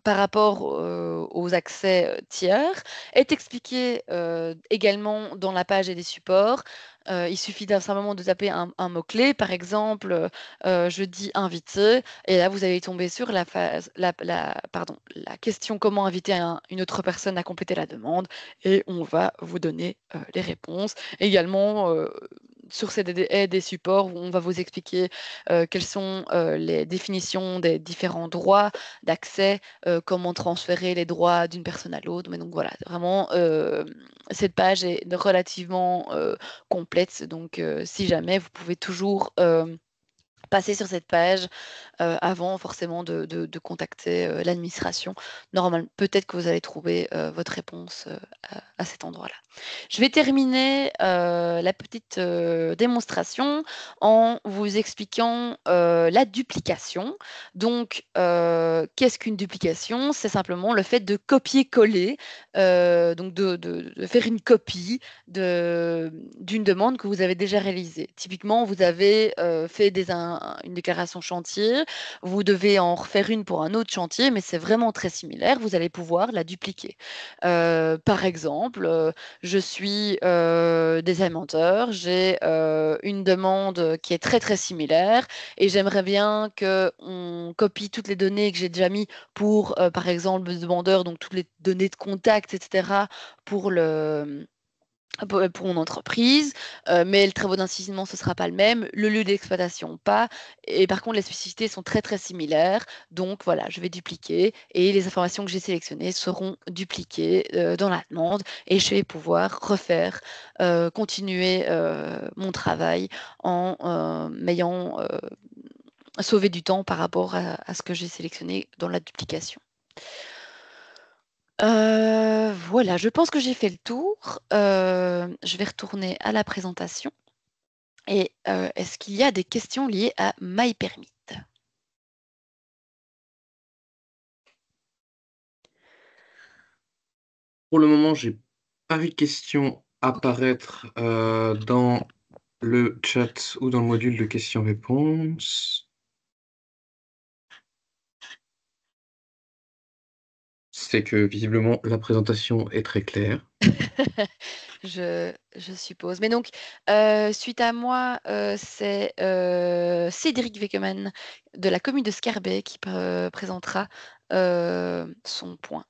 par rapport aux accès tiers est expliqué également dans la page et des supports. Il suffit simplement de taper un mot-clé, par exemple, je dis invité, et là vous allez tomber sur la question comment inviter une autre personne à compléter la demande, et on va vous donner les réponses. Également, sur cette aide et supports, on va vous expliquer quelles sont les définitions des différents droits d'accès, comment transférer les droits d'une personne à l'autre. Mais donc voilà, vraiment, cette page est relativement complète. Donc, si jamais, vous pouvez toujours passer sur cette page avant forcément de contacter l'administration. Normalement, peut-être que vous allez trouver votre réponse à cet endroit-là. Je vais terminer la petite démonstration en vous expliquant la duplication. Donc, qu'est-ce qu'une duplication? C'est simplement le fait de copier-coller, donc de faire une copie d'une demande que vous avez déjà réalisée. Typiquement, vous avez fait une déclaration chantier, vous devez en refaire une pour un autre chantier, mais c'est vraiment très similaire, vous allez pouvoir la dupliquer. Par exemple, je suis designmenteur, j'ai une demande qui est très très similaire et j'aimerais bien qu'on copie toutes les données que j'ai déjà mis pour, par exemple, le demandeur, donc toutes les données de contact, etc., pour pour mon entreprise, mais le travaux d'investissement, ce ne sera pas le même, le lieu d'exploitation pas, et par contre, les spécificités sont très très similaires, donc voilà, je vais dupliquer, et les informations que j'ai sélectionnées seront dupliquées dans la demande, et je vais pouvoir refaire, continuer mon travail en m'ayant sauvé du temps par rapport à ce que j'ai sélectionné dans la duplication. Voilà, je pense que j'ai fait le tour. Je vais retourner à la présentation. Et est-ce qu'il y a des questions liées à MyPermit? Pour le moment, j'ai pas vu de questions apparaître dans le chat ou dans le module de questions-réponses. C'est que visiblement la présentation est très claire. Je suppose. Mais donc, suite à moi, c'est Cédric Weckemann de la commune de Scarbeck qui présentera son point.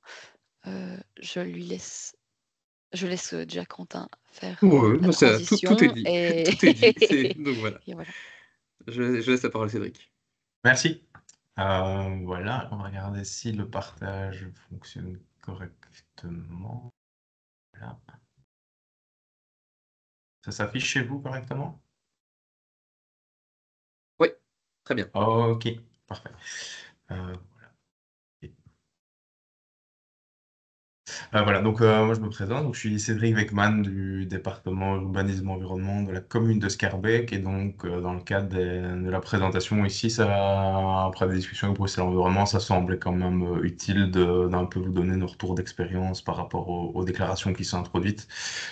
Je laisse déjà Quentin faire Ouais, la tout est transition dit. et, Tout est dit. Donc voilà. et voilà. Je laisse la parole à Cédric. Merci. Voilà, on va regarder si le partage fonctionne correctement. Voilà. Ça s'affiche chez vous correctement? Oui, très bien. Ok, parfait. Voilà. Voilà, donc moi je me présente, donc, je suis Cédric Weckmann du département urbanisme environnement de la commune de Scarbeck, et donc dans le cadre de la présentation ici, après des discussions avec Bruxelles Environnement, ça semblait quand même utile d'un peu vous donner nos retours d'expérience par rapport aux déclarations qui sont introduites,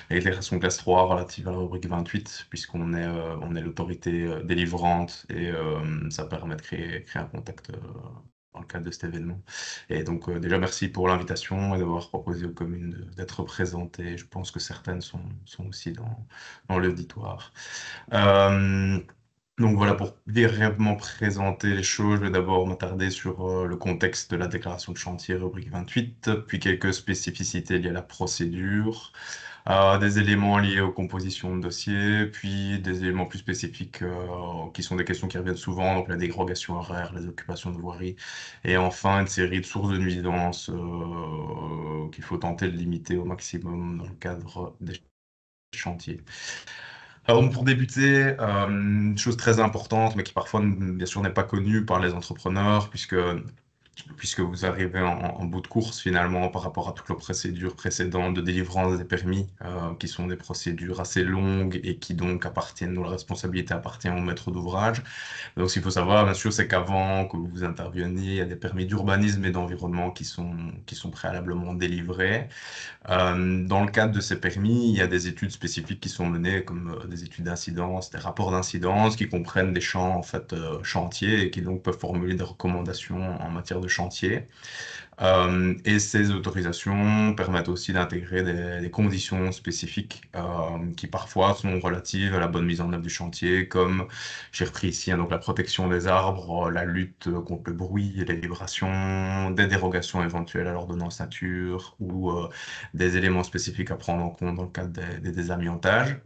les déclarations classe 3 relatives à la rubrique 28, puisqu'on est l'autorité délivrante, et ça permet de créer un contact dans le cadre de cet événement. Et donc, déjà, merci pour l'invitation et d'avoir proposé aux communes d'être représentées. Je pense que certaines sont aussi dans l'auditoire. Donc voilà, pour brièvement présenter les choses, je vais d'abord m'attarder sur le contexte de la déclaration de chantier, rubrique 28, puis quelques spécificités liées à la procédure, des éléments liés aux compositions de dossiers, puis des éléments plus spécifiques qui sont des questions qui reviennent souvent, donc la dérogation horaire, les occupations de voirie, et enfin une série de sources de nuisances qu'il faut tenter de limiter au maximum dans le cadre des chantiers. Alors, donc, pour débuter, une chose très importante, mais qui parfois, bien sûr, n'est pas connue par les entrepreneurs, puisque vous arrivez en bout de course finalement par rapport à toutes les procédures précédentes de délivrance des permis, qui sont des procédures assez longues et qui donc appartiennent, dont la responsabilité appartient au maître d'ouvrage. Donc, ce qu'il faut savoir, bien sûr, c'est qu'avant que vous interveniez, il y a des permis d'urbanisme et d'environnement qui sont préalablement délivrés. Dans le cadre de ces permis, il y a des études spécifiques qui sont menées, comme des études d'incidence, des rapports d'incidence, qui comprennent des champs en fait chantiers et qui donc peuvent formuler des recommandations en matière de chantier. Et ces autorisations permettent aussi d'intégrer des conditions spécifiques qui parfois sont relatives à la bonne mise en œuvre du chantier, comme j'ai repris ici donc la protection des arbres, la lutte contre le bruit et les vibrations, des dérogations éventuelles à l'ordonnance nature ou des éléments spécifiques à prendre en compte dans le cadre des désamiantages.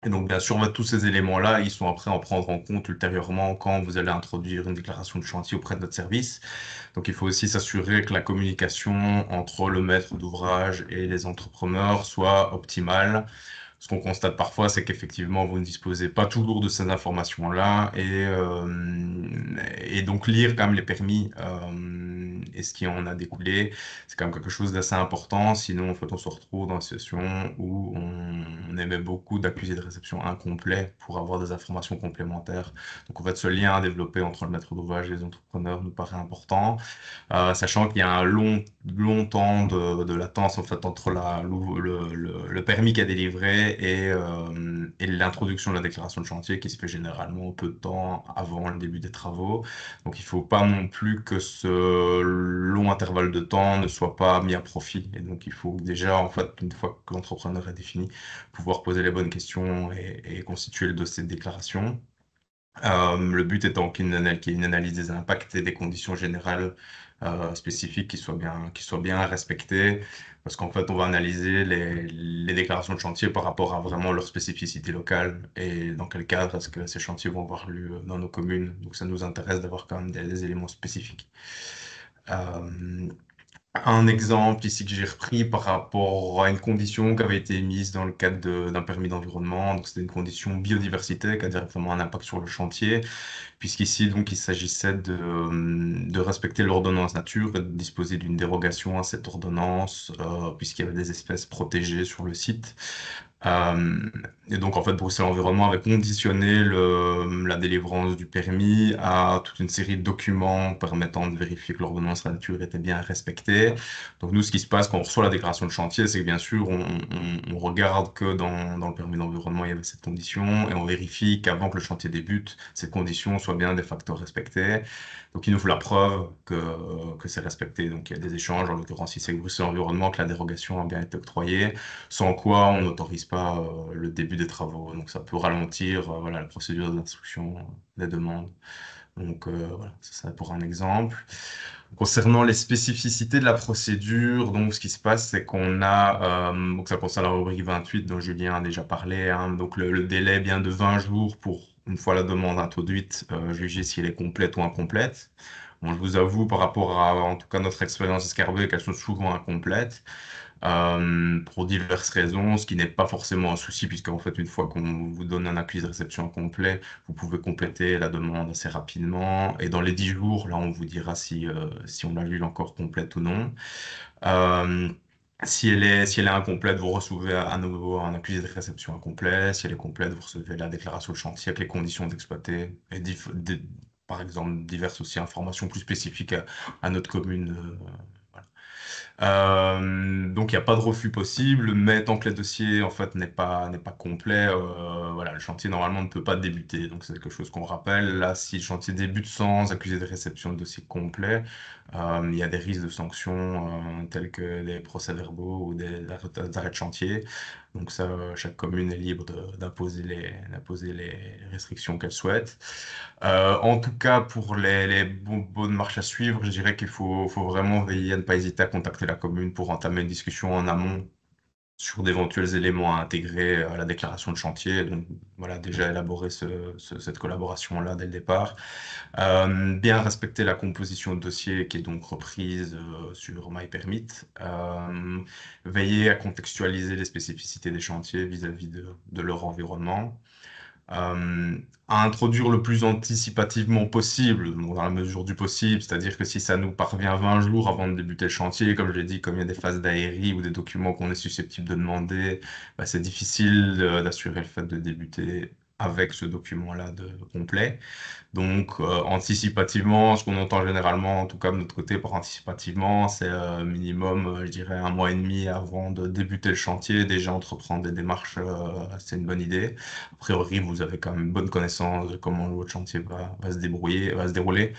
Et donc, bien sûr, tous ces éléments-là, ils sont après à prendre en compte ultérieurement quand vous allez introduire une déclaration de chantier auprès de notre service. Donc, il faut aussi s'assurer que la communication entre le maître d'ouvrage et les entrepreneurs soit optimale. Ce qu'on constate parfois, c'est qu'effectivement, vous ne disposez pas toujours de ces informations-là et donc lire quand même les permis et ce qui en a découlé, c'est quand même quelque chose d'assez important. Sinon, en fait, on se retrouve dans une situation où on émet beaucoup d'accusés de réception incomplets pour avoir des informations complémentaires. Donc, en fait, ce lien à développer entre le maître d'ouvrage et les entrepreneurs nous paraît important. Sachant qu'il y a un long temps de latence en fait, entre le permis qui est délivré et l'introduction de la déclaration de chantier qui se fait généralement peu de temps avant le début des travaux. Donc il ne faut pas non plus que ce long intervalle de temps ne soit pas mis à profit. Et donc il faut déjà, en fait, une fois que l'entrepreneur est défini, pouvoir poser les bonnes questions et constituer le dossier de déclaration. Le but étant qu'il y ait une analyse des impacts et des conditions générales spécifiques qui soient bien respectées, parce qu'en fait, on va analyser les déclarations de chantier par rapport à vraiment leur spécificité locale et dans quel cadre est-ce que ces chantiers vont avoir lieu dans nos communes. Donc, ça nous intéresse d'avoir quand même des éléments spécifiques. Euh, un exemple ici que j'ai repris par rapport à une condition qui avait été mise dans le cadre d'un permis d'environnement. Donc, c'était une condition biodiversité qui a directement un impact sur le chantier, puisqu'ici, donc, il s'agissait de respecter l'ordonnance nature et de disposer d'une dérogation à cette ordonnance, puisqu'il y avait des espèces protégées sur le site. Euh, et donc, en fait, Bruxelles Environnement avait conditionné la délivrance du permis à toute une série de documents permettant de vérifier que l'ordonnance nature était bien respectée. Donc, nous, ce qui se passe quand on reçoit la déclaration de chantier, c'est que bien sûr, on regarde que dans le permis d'environnement, il y avait cette condition et on vérifie qu'avant que le chantier débute, ces conditions soient bien de facto respectées. Donc, il nous faut la preuve que c'est respecté. Donc, il y a des échanges, en l'occurrence, ici avec Bruxelles Environnement, que la dérogation a bien été octroyée, sans quoi on n'autorise pas le début des travaux. Donc ça peut ralentir voilà, la procédure d'instruction des demandes. Donc voilà, ça pour un exemple. Concernant les spécificités de la procédure, donc ce qui se passe, c'est qu'on a, donc ça concerne la rubrique 28 dont Julien a déjà parlé, hein, donc le délai est bien de 20 jours pour, une fois la demande introduite, juger si elle est complète ou incomplète. Bon, je vous avoue, par rapport à, en tout cas, notre expérience escarbée, qu'elles sont souvent incomplètes pour diverses raisons, ce qui n'est pas forcément un souci, puisqu'en fait, une fois qu'on vous donne un accusé de réception complet, vous pouvez compléter la demande assez rapidement. Et dans les 10 jours, là, on vous dira si on a lu encore complète ou non. Euh, si elle est incomplète, vous recevez à nouveau un accusé de réception incomplet. Si elle est complète, vous recevez la déclaration de chantier avec les conditions d'exploiter et par exemple diverses aussi informations plus spécifiques à notre commune. Voilà. Donc, il n'y a pas de refus possible, mais tant que le dossier en fait n'est pas complet, voilà, le chantier normalement ne peut pas débuter. Donc, c'est quelque chose qu'on rappelle. Là, si le chantier débute sans accusé de réception de dossier complet, il y a des risques de sanctions tels que des procès-verbaux ou des arrêts de chantier. Donc ça, chaque commune est libre d'imposer les restrictions qu'elle souhaite. En tout cas, pour les bonnes marches à suivre, je dirais qu'il faut vraiment veiller à ne pas hésiter à contacter la commune pour entamer une discussion en amont sur d'éventuels éléments à intégrer à la déclaration de chantier. Donc voilà, déjà élaborer cette collaboration-là dès le départ. Bien respecter la composition de dossier qui est donc reprise sur MyPermit. Veiller à contextualiser les spécificités des chantiers vis-à-vis de leur environnement. À introduire le plus anticipativement possible, donc dans la mesure du possible, c'est-à-dire que si ça nous parvient 20 jours avant de débuter le chantier, comme je l'ai dit, comme il y a des phases d'aérie ou des documents qu'on est susceptible de demander, bah, c'est difficile d'assurer le fait de débuter avec ce document-là complet. Donc, anticipativement, ce qu'on entend généralement, en tout cas de notre côté, par anticipativement, c'est minimum, je dirais, 1 mois et demi avant de débuter le chantier, déjà entreprendre des démarches, c'est une bonne idée. A priori, vous avez quand même une bonne connaissance de comment votre chantier va se débrouiller, va se dérouler.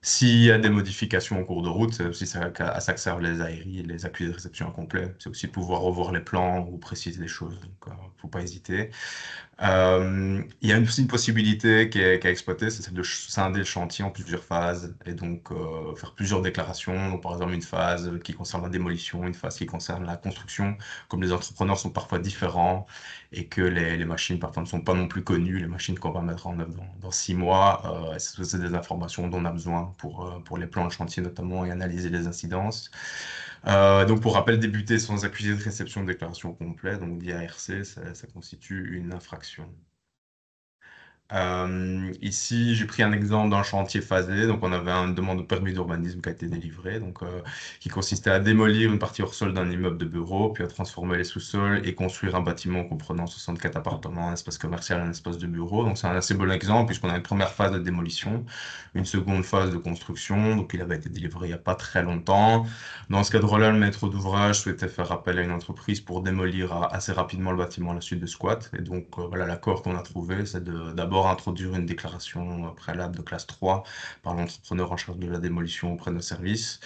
S'il y a des modifications en cours de route, c'est aussi ça, à ça que servent les ARI, les accusés de réception incomplets. C'est aussi de pouvoir revoir les plans ou préciser des choses. Donc, faut pas hésiter. Il y a aussi une possibilité qui est exploitée, c'est celle de scinder le chantier en plusieurs phases et donc faire plusieurs déclarations. Donc, par exemple, une phase qui concerne la démolition, une phase qui concerne la construction. Comme les entrepreneurs sont parfois différents et que les machines parfois ne sont pas non plus connues, les machines qu'on va mettre en œuvre dans 6 mois, c'est des informations dont on a besoin pour les plans de chantier notamment et analyser les incidences. Donc, pour rappel, débuter sans accuser de réception de déclaration complète, donc via RC, ça constitue une infraction. Ici, j'ai pris un exemple d'un chantier phasé. Donc, on avait une demande de permis d'urbanisme qui a été délivrée, donc, qui consistait à démolir une partie hors sol d'un immeuble de bureau, puis à transformer les sous-sols et construire un bâtiment comprenant 64 appartements, un espace commercial, un espace de bureau. Donc, c'est un assez bon exemple puisqu'on a une première phase de démolition, une seconde phase de construction. Donc, il avait été délivré il n'y a pas très longtemps. Dans ce cadre-là, le maître d'ouvrage souhaitait faire appel à une entreprise pour démolir assez rapidement le bâtiment à la suite de squat. Et donc, voilà, l'accord qu'on a trouvé, c'est d'abord introduire une déclaration préalable de classe 3 par l'entrepreneur en charge de la démolition auprès de nos services.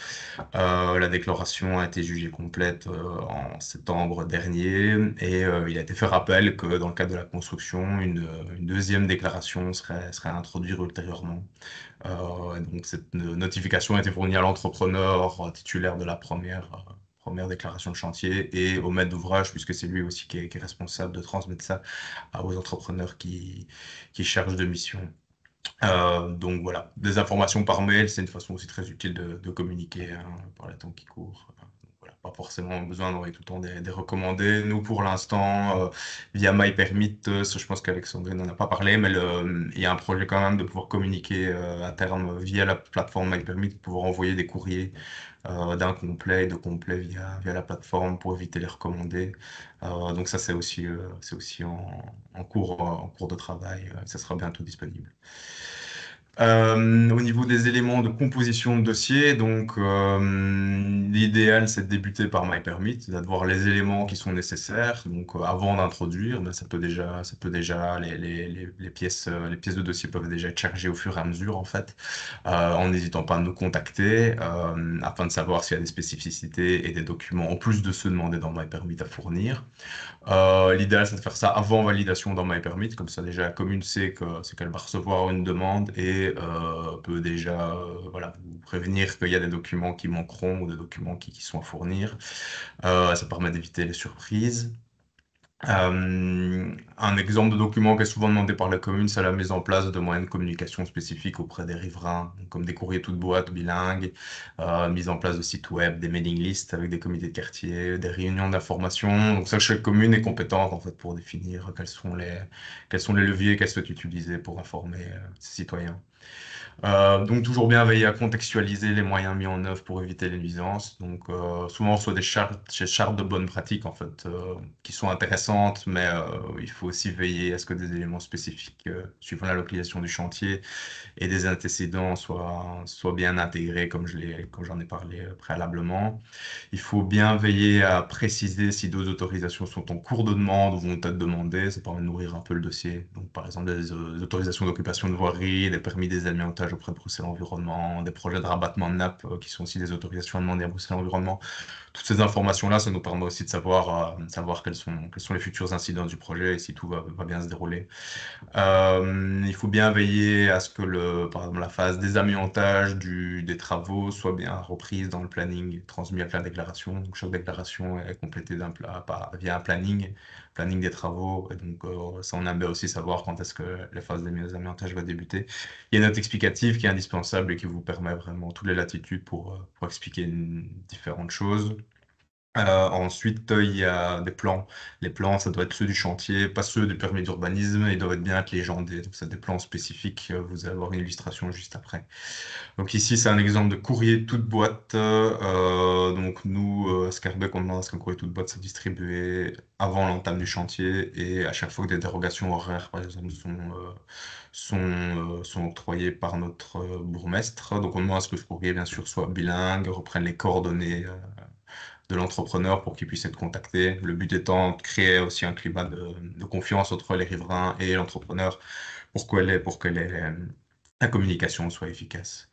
La déclaration a été jugée complète en septembre dernier et il a été fait rappel que dans le cadre de la construction, une deuxième déclaration serait introduite ultérieurement. Donc, cette notification a été fournie à l'entrepreneur titulaire de la première déclaration de chantier et au maître d'ouvrage, puisque c'est lui aussi qui est responsable de transmettre ça aux entrepreneurs qui chargent de mission. Donc voilà, des informations par mail, c'est une façon aussi très utile de communiquer par les temps qui courent. Donc voilà, pas forcément besoin d'envoyer tout le temps des recommandés. Nous, pour l'instant, via MyPermit, ça, je pense qu'Alexandrine n'en a pas parlé, mais il y a un projet quand même de pouvoir communiquer à terme via la plateforme MyPermit, de pouvoir envoyer des courriers d'incomplet et de complet via la plateforme pour éviter les recommandés. Donc ça, c'est aussi en cours de travail. Ça sera bientôt disponible. Au niveau des éléments de composition de dossier, donc l'idéal c'est de débuter par MyPermit, c'est d'avoir les éléments qui sont nécessaires. Donc avant d'introduire, ben, ça peut déjà les pièces de dossier peuvent déjà être chargées au fur et à mesure en fait, en n'hésitant pas à nous contacter afin de savoir s'il y a des spécificités et des documents en plus de ceux demandés dans MyPermit à fournir. L'idéal, c'est de faire ça avant validation dans MyPermit, comme ça déjà la commune sait qu'elle va recevoir une demande et peut déjà voilà, vous prévenir qu'il y a des documents qui manqueront ou des documents qui sont à fournir. Ça permet d'éviter les surprises. Un exemple de document qui est souvent demandé par la commune, c'est la mise en place de moyens de communication spécifiques auprès des riverains, comme des courriers toutes boîtes bilingues, mise en place de sites web, des mailing lists avec des comités de quartier, des réunions d'information. Donc ça, chaque commune est compétente en fait pour définir quels sont les leviers qu'elle souhaite utiliser pour informer ses citoyens. Donc toujours bien veiller à contextualiser les moyens mis en œuvre pour éviter les nuisances. Donc souvent on reçoit des chartes de bonnes pratiques en fait qui sont intéressantes, mais il faut aussi veiller à ce que des éléments spécifiques suivant la localisation du chantier et des antécédents soient bien intégrés comme j'en ai parlé préalablement. Il faut bien veiller à préciser si d'autres autorisations sont en cours de demande ou vont être demandées. Ça permet de nourrir un peu le dossier. Donc, par exemple, des autorisations d'occupation de voirie, des permis désamiantage auprès de Bruxelles Environnement, des projets de rabattement de nappe qui sont aussi des autorisations à demander à Bruxelles Environnement. Toutes ces informations-là, ça nous permet aussi de savoir quels sont les futurs incidents du projet et si tout va bien se dérouler. Il faut bien veiller à ce que par exemple, la phase désamiantage des travaux soit bien reprise dans le planning, transmis avec la déclaration. Donc, chaque déclaration est complétée via un planning des travaux. Et donc, ça, on aimerait aussi savoir quand est-ce que la phase de désamiantage va débuter. Il y a une note explicative qui est indispensable et qui vous permet vraiment toutes les latitudes pour expliquer différentes choses. Ensuite, il y a des plans. Les plans, ça doit être ceux du chantier, pas ceux du permis d'urbanisme. Ils doivent être bien être légendés. Donc, c'est des plans spécifiques. Vous allez avoir une illustration juste après. Donc, ici, c'est un exemple de courrier toute boîte. Donc, nous, à Scarbeck, on demande à ce qu'un courrier toute boîte soit distribué avant l'entame du chantier et à chaque fois que des dérogations horaires, par exemple, sont octroyées par notre bourgmestre. Donc, on demande à ce que ce courrier, bien sûr, soit bilingue, reprenne les coordonnées de l'entrepreneur pour qu'il puisse être contacté. Le but étant de créer aussi un climat de confiance entre les riverains et l'entrepreneur pour que la communication soit efficace.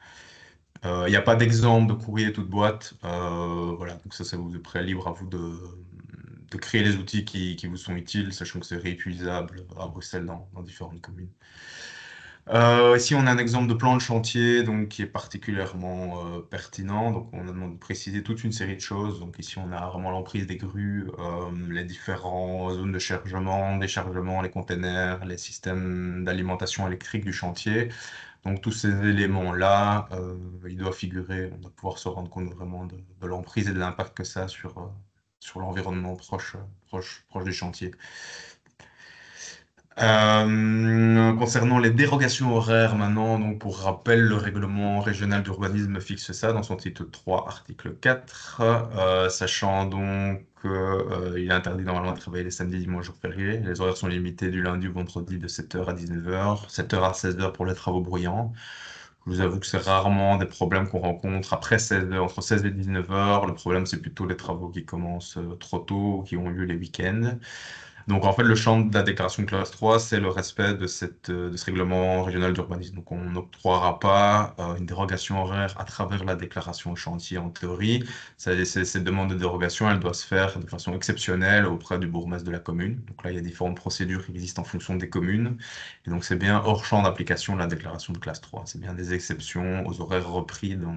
Il n'y a pas d'exemple de courrier toute boîte. Voilà, donc ça vous est prêt libre à vous de créer les outils qui vous sont utiles, sachant que c'est réutilisable à Bruxelles dans différentes communes. Ici, on a un exemple de plan de chantier donc, qui est particulièrement pertinent. Donc, on a demandé de préciser toute une série de choses. Donc, ici, on a vraiment l'emprise des grues, les différentes zones de chargement, déchargement, les containers, les systèmes d'alimentation électrique du chantier. Donc, tous ces éléments-là, ils doivent figurer. On doit pouvoir se rendre compte vraiment de l'emprise et de l'impact que ça a sur l'environnement proche du chantier. Concernant les dérogations horaires maintenant, donc pour rappel, le règlement régional d'urbanisme fixe ça dans son titre 3, article 4, sachant donc qu'il est interdit normalement de travailler les samedis, dimanches, jours fériés. Les horaires sont limités du lundi au vendredi de 7h à 19h, 7h à 16h pour les travaux bruyants. Je vous avoue que c'est rarement des problèmes qu'on rencontre après 16h, entre 16 et 19h. Le problème, c'est plutôt les travaux qui commencent trop tôt ou qui ont lieu les week-ends. Donc, en fait, le champ de la déclaration de classe 3, c'est le respect de ce règlement régional d'urbanisme. Donc, on n'octroiera pas une dérogation horaire à travers la déclaration de chantier en théorie. Cette demande de dérogation, elle doit se faire de façon exceptionnelle auprès du bourgmestre de la commune. Donc là, il y a différentes procédures qui existent en fonction des communes. Et donc, c'est bien hors champ d'application de la déclaration de classe 3. C'est bien des exceptions aux horaires repris dans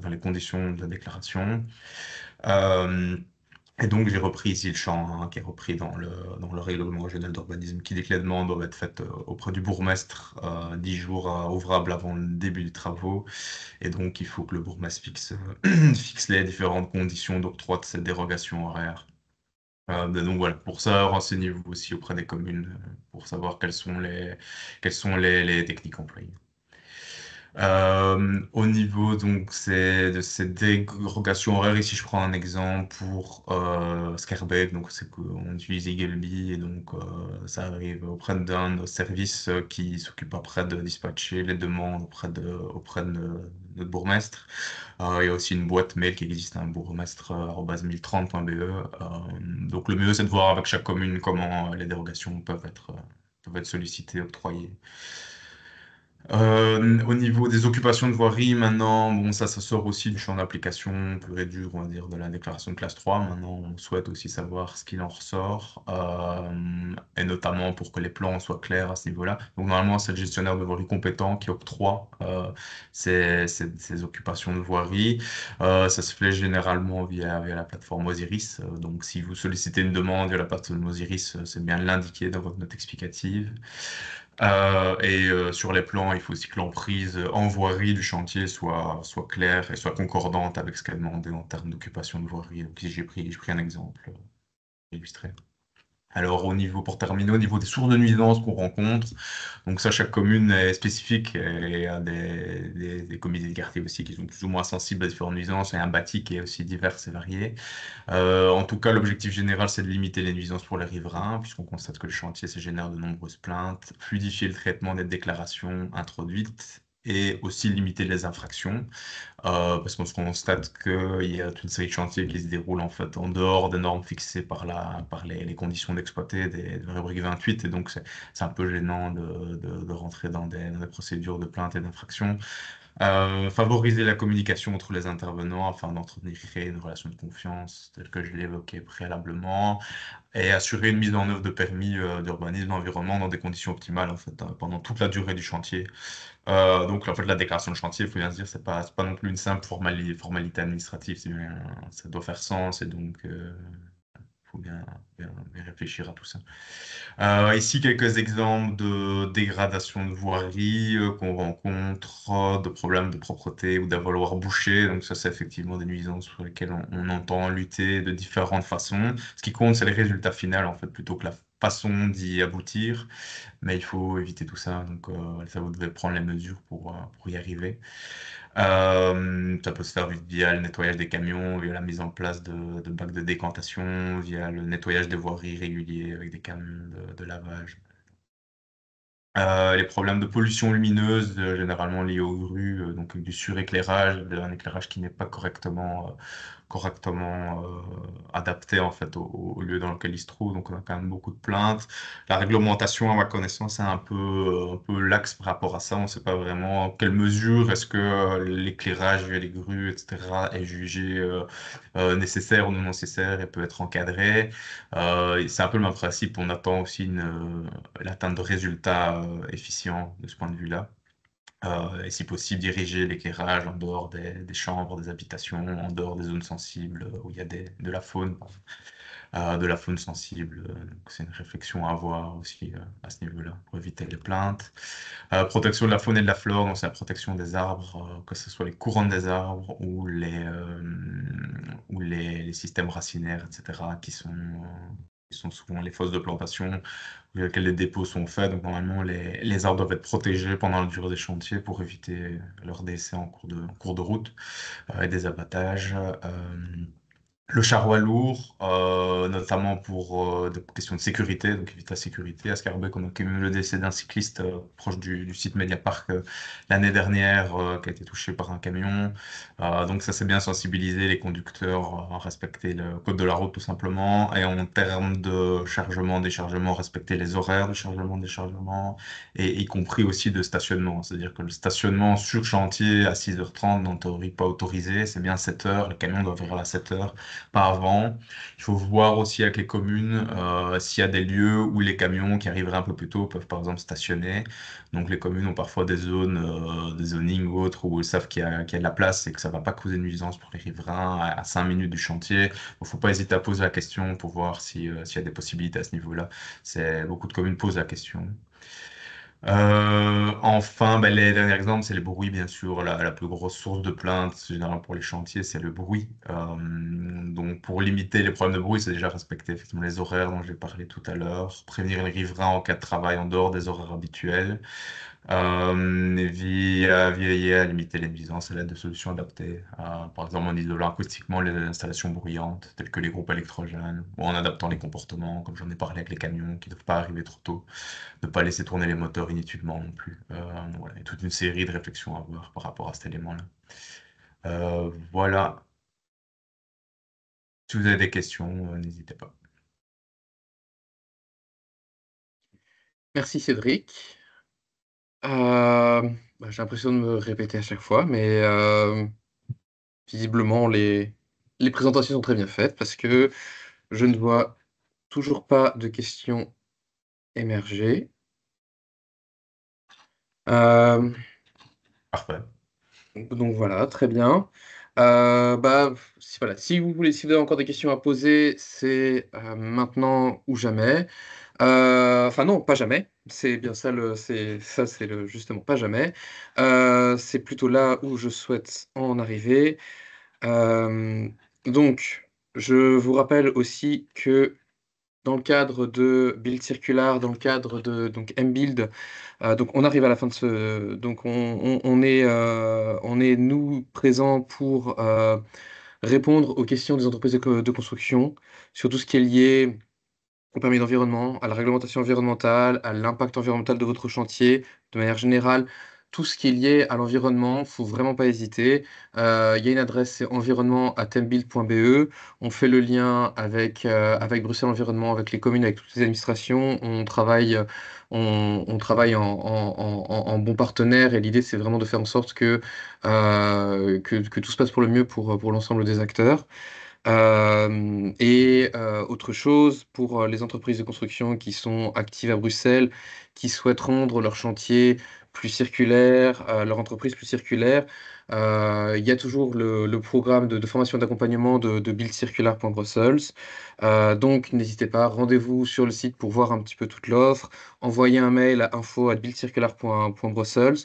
les conditions de la déclaration. Et donc, j'ai repris ici le champ qui est repris dans le règlement régional d'urbanisme qui dit que les demandes doivent être faites auprès du bourgmestre 10 jours ouvrables avant le début des travaux. Et donc, il faut que le bourgmestre fixe les différentes conditions d'octroi de cette dérogation horaire. Donc voilà, pour ça, renseignez-vous aussi auprès des communes pour savoir quelles sont les techniques employées. Au niveau donc de ces dérogations horaires, ici je prends un exemple pour Scarbeck, donc c'est qu'on utilise Eagleby et donc ça arrive auprès d'un de nos services qui s'occupe après de dispatcher les demandes auprès de notre bourgmestre. Il y a aussi une boîte mail qui existe, un bourgmestre@1030.be. Donc le mieux c'est de voir avec chaque commune comment les dérogations peuvent être sollicitées, octroyées. Au niveau des occupations de voirie, maintenant, bon, ça sort aussi du champ d'application pur et dur, on va dire, de la déclaration de classe 3. Maintenant, on souhaite aussi savoir ce qu'il en ressort, et notamment pour que les plans soient clairs à ce niveau-là. Donc, normalement, c'est le gestionnaire de voirie compétent qui octroie ces occupations de voirie. Ça se fait généralement via la plateforme Osiris. Donc, si vous sollicitez une demande via la plateforme Osiris, c'est bien l'indiquer dans votre note explicative. Sur les plans, il faut aussi que l'emprise en voirie du chantier soit claire et soit concordante avec ce qu'elle demandé en termes d'occupation de voirie. Donc ici, j'ai pris un exemple illustré. Alors, pour terminer, au niveau des sources de nuisances qu'on rencontre, donc ça, chaque commune est spécifique et a des comités de quartier aussi qui sont plus ou moins sensibles à différentes nuisances et un bâti qui est aussi divers et varié. En tout cas, l'objectif général, c'est de limiter les nuisances pour les riverains, puisqu'on constate que le chantier se génère de nombreuses plaintes, fluidifier le traitement des déclarations introduites et aussi limiter les infractions. Parce qu'on se constate qu'il y a toute une série de chantiers qui se déroulent en fait en dehors des normes fixées par les conditions d'exploiter de la rubrique 28, et donc c'est un peu gênant de rentrer dans des procédures de plainte et d'infraction. Favoriser la communication entre les intervenants afin d'entretenir et créer une relation de confiance, telle que je l'ai évoqué préalablement, et assurer une mise en œuvre de permis d'urbanisme d'environnement dans des conditions optimales en fait, pendant toute la durée du chantier. Donc, en fait, la déclaration de chantier, il faut bien se dire, c'est pas non plus une simple formalité administrative, ça doit faire sens, et donc, faut bien réfléchir à tout ça. Ici, quelques exemples de dégradation de voirie qu'on rencontre, de problèmes de propreté ou d'avaloir bouché. Donc ça, c'est effectivement des nuisances sur lesquelles on entend lutter de différentes façons. Ce qui compte, c'est le résultat final, en fait, plutôt que la façon d'y aboutir. Mais il faut éviter tout ça. Donc ça, vous devez prendre les mesures pour y arriver. Ça peut se faire via le nettoyage des camions, via la mise en place de bacs de décantation, via le nettoyage des voiries réguliers avec des camions de lavage. Les problèmes de pollution lumineuse, généralement liés aux grues, donc du suréclairage, d'un éclairage qui n'est pas correctement adapté en fait au lieu dans lequel il se trouve. Donc on a quand même beaucoup de plaintes. La réglementation, à ma connaissance, est un peu laxe par rapport à ça. On ne sait pas vraiment quelle mesure est-ce que l'éclairage via les grues, etc., est jugé nécessaire ou non nécessaire et peut être encadré. C'est un peu le même principe. On attend aussi l'atteinte de résultats efficients de ce point de vue-là. Et si possible, diriger l'éclairage en dehors des chambres, des habitations, en dehors des zones sensibles où il y a de la faune sensible. Donc c'est une réflexion à avoir aussi à ce niveau-là pour éviter les plaintes. Protection de la faune et de la flore, donc c'est la protection des arbres, que ce soit les couronnes des arbres ou les systèmes racinaires, etc., qui sont souvent les fosses de plantation dans lesquelles les dépôts sont faits. Donc normalement, les arbres doivent être protégés pendant la durée des chantiers pour éviter leur décès en cours de route et des abattages. Le charroi lourd, notamment pour des questions de sécurité, donc éviter la sécurité. À Scarbeck, on a connu le décès d'un cycliste proche du site Mediapark l'année dernière qui a été touché par un camion. Donc ça, c'est bien sensibiliser les conducteurs à respecter le code de la route tout simplement. Et en termes de chargement, déchargement, respecter les horaires de chargement, déchargement, et y compris aussi de stationnement. C'est-à-dire que le stationnement sur chantier à 6h30, en théorie pas autorisé, c'est bien 7h. Le camion doit ouvrir à 7h pas avant. Il faut voir aussi avec les communes s'il y a des lieux où les camions qui arriveraient un peu plus tôt peuvent par exemple stationner. Donc les communes ont parfois des zones, des zonings ou autres où ils savent qu'il y a de la place et que ça va pas causer de nuisance pour les riverains à 5 minutes du chantier. Il ne faut pas hésiter à poser la question pour voir s'il y a des possibilités à ce niveau-là. Beaucoup de communes posent la question. Enfin, ben, les derniers exemples, c'est les bruits, bien sûr. La plus grosse source de plainte, généralement pour les chantiers, c'est le bruit. Donc, pour limiter les problèmes de bruit, c'est déjà respecter effectivement les horaires dont j'ai parlé tout à l'heure, prévenir les riverains en cas de travail en dehors des horaires habituels, veiller à limiter les nuisances à l'aide de solutions adaptées, par exemple en isolant acoustiquement les installations bruyantes, telles que les groupes électrogènes, ou en adaptant les comportements, comme j'en ai parlé avec les camions, qui ne doivent pas arriver trop tôt, ne pas laisser tourner les moteurs inutilement non plus. Voilà, il y a toute une série de réflexions à avoir par rapport à cet élément-là. Voilà. Si vous avez des questions, n'hésitez pas. Merci Cédric. J'ai l'impression de me répéter à chaque fois, mais visiblement les présentations sont très bien faites parce que je ne vois toujours pas de questions émerger. Euh, Parfait. donc voilà, très bien. Si vous avez encore des questions à poser, c'est maintenant ou jamais. Enfin non, pas jamais. C'est bien ça c'est le justement pas jamais. C'est plutôt là où je souhaite en arriver. Euh, donc, je vous rappelle aussi que dans le cadre de Build Circular, dans le cadre de donc MBuild. Donc on arrive à la fin de ce. Donc on est nous présents pour répondre aux questions des entreprises de construction sur tout ce qui est lié au permis d'environnement, à la réglementation environnementale, à l'impact environnemental de votre chantier, de manière générale. Tout ce qui est lié à l'environnement, faut vraiment pas hésiter. Il y a une adresse, c'est environnement@tembuild.be. On fait le lien avec Bruxelles Environnement, avec les communes, avec toutes les administrations. On travaille en bon partenaire et l'idée, c'est vraiment de faire en sorte que tout se passe pour le mieux pour l'ensemble des acteurs. Autre chose, pour les entreprises de construction qui sont actives à Bruxelles, qui souhaitent rendre leur chantier plus circulaire, leur entreprise plus circulaire, il y a toujours le programme de formation d'accompagnement de buildcircular.brussels. Donc, n'hésitez pas, rendez-vous sur le site pour voir un petit peu toute l'offre, envoyez un mail à info@buildcircular.brussels.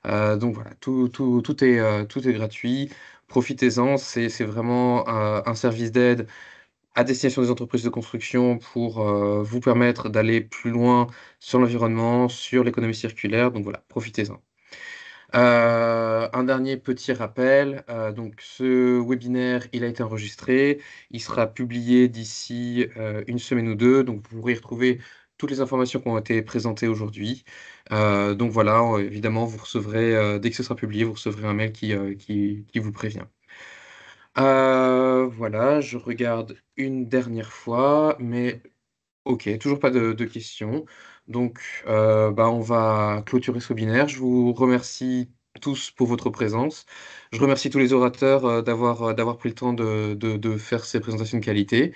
Donc voilà, tout est gratuit. Profitez-en, c'est vraiment un service d'aide à destination des entreprises de construction pour vous permettre d'aller plus loin sur l'environnement, sur l'économie circulaire. Donc voilà, profitez-en. Un dernier petit rappel, donc ce webinaire, il a été enregistré, il sera publié d'ici une semaine ou deux, donc vous pourrez y retrouver toutes les informations qui ont été présentées aujourd'hui. Donc voilà, évidemment, vous recevrez, dès que ce sera publié, vous recevrez un mail qui vous prévient. Voilà, je regarde une dernière fois, mais ok, toujours pas de questions. Donc, on va clôturer ce webinaire. Je vous remercie tous pour votre présence. Je remercie tous les orateurs d'avoir pris le temps de faire ces présentations de qualité.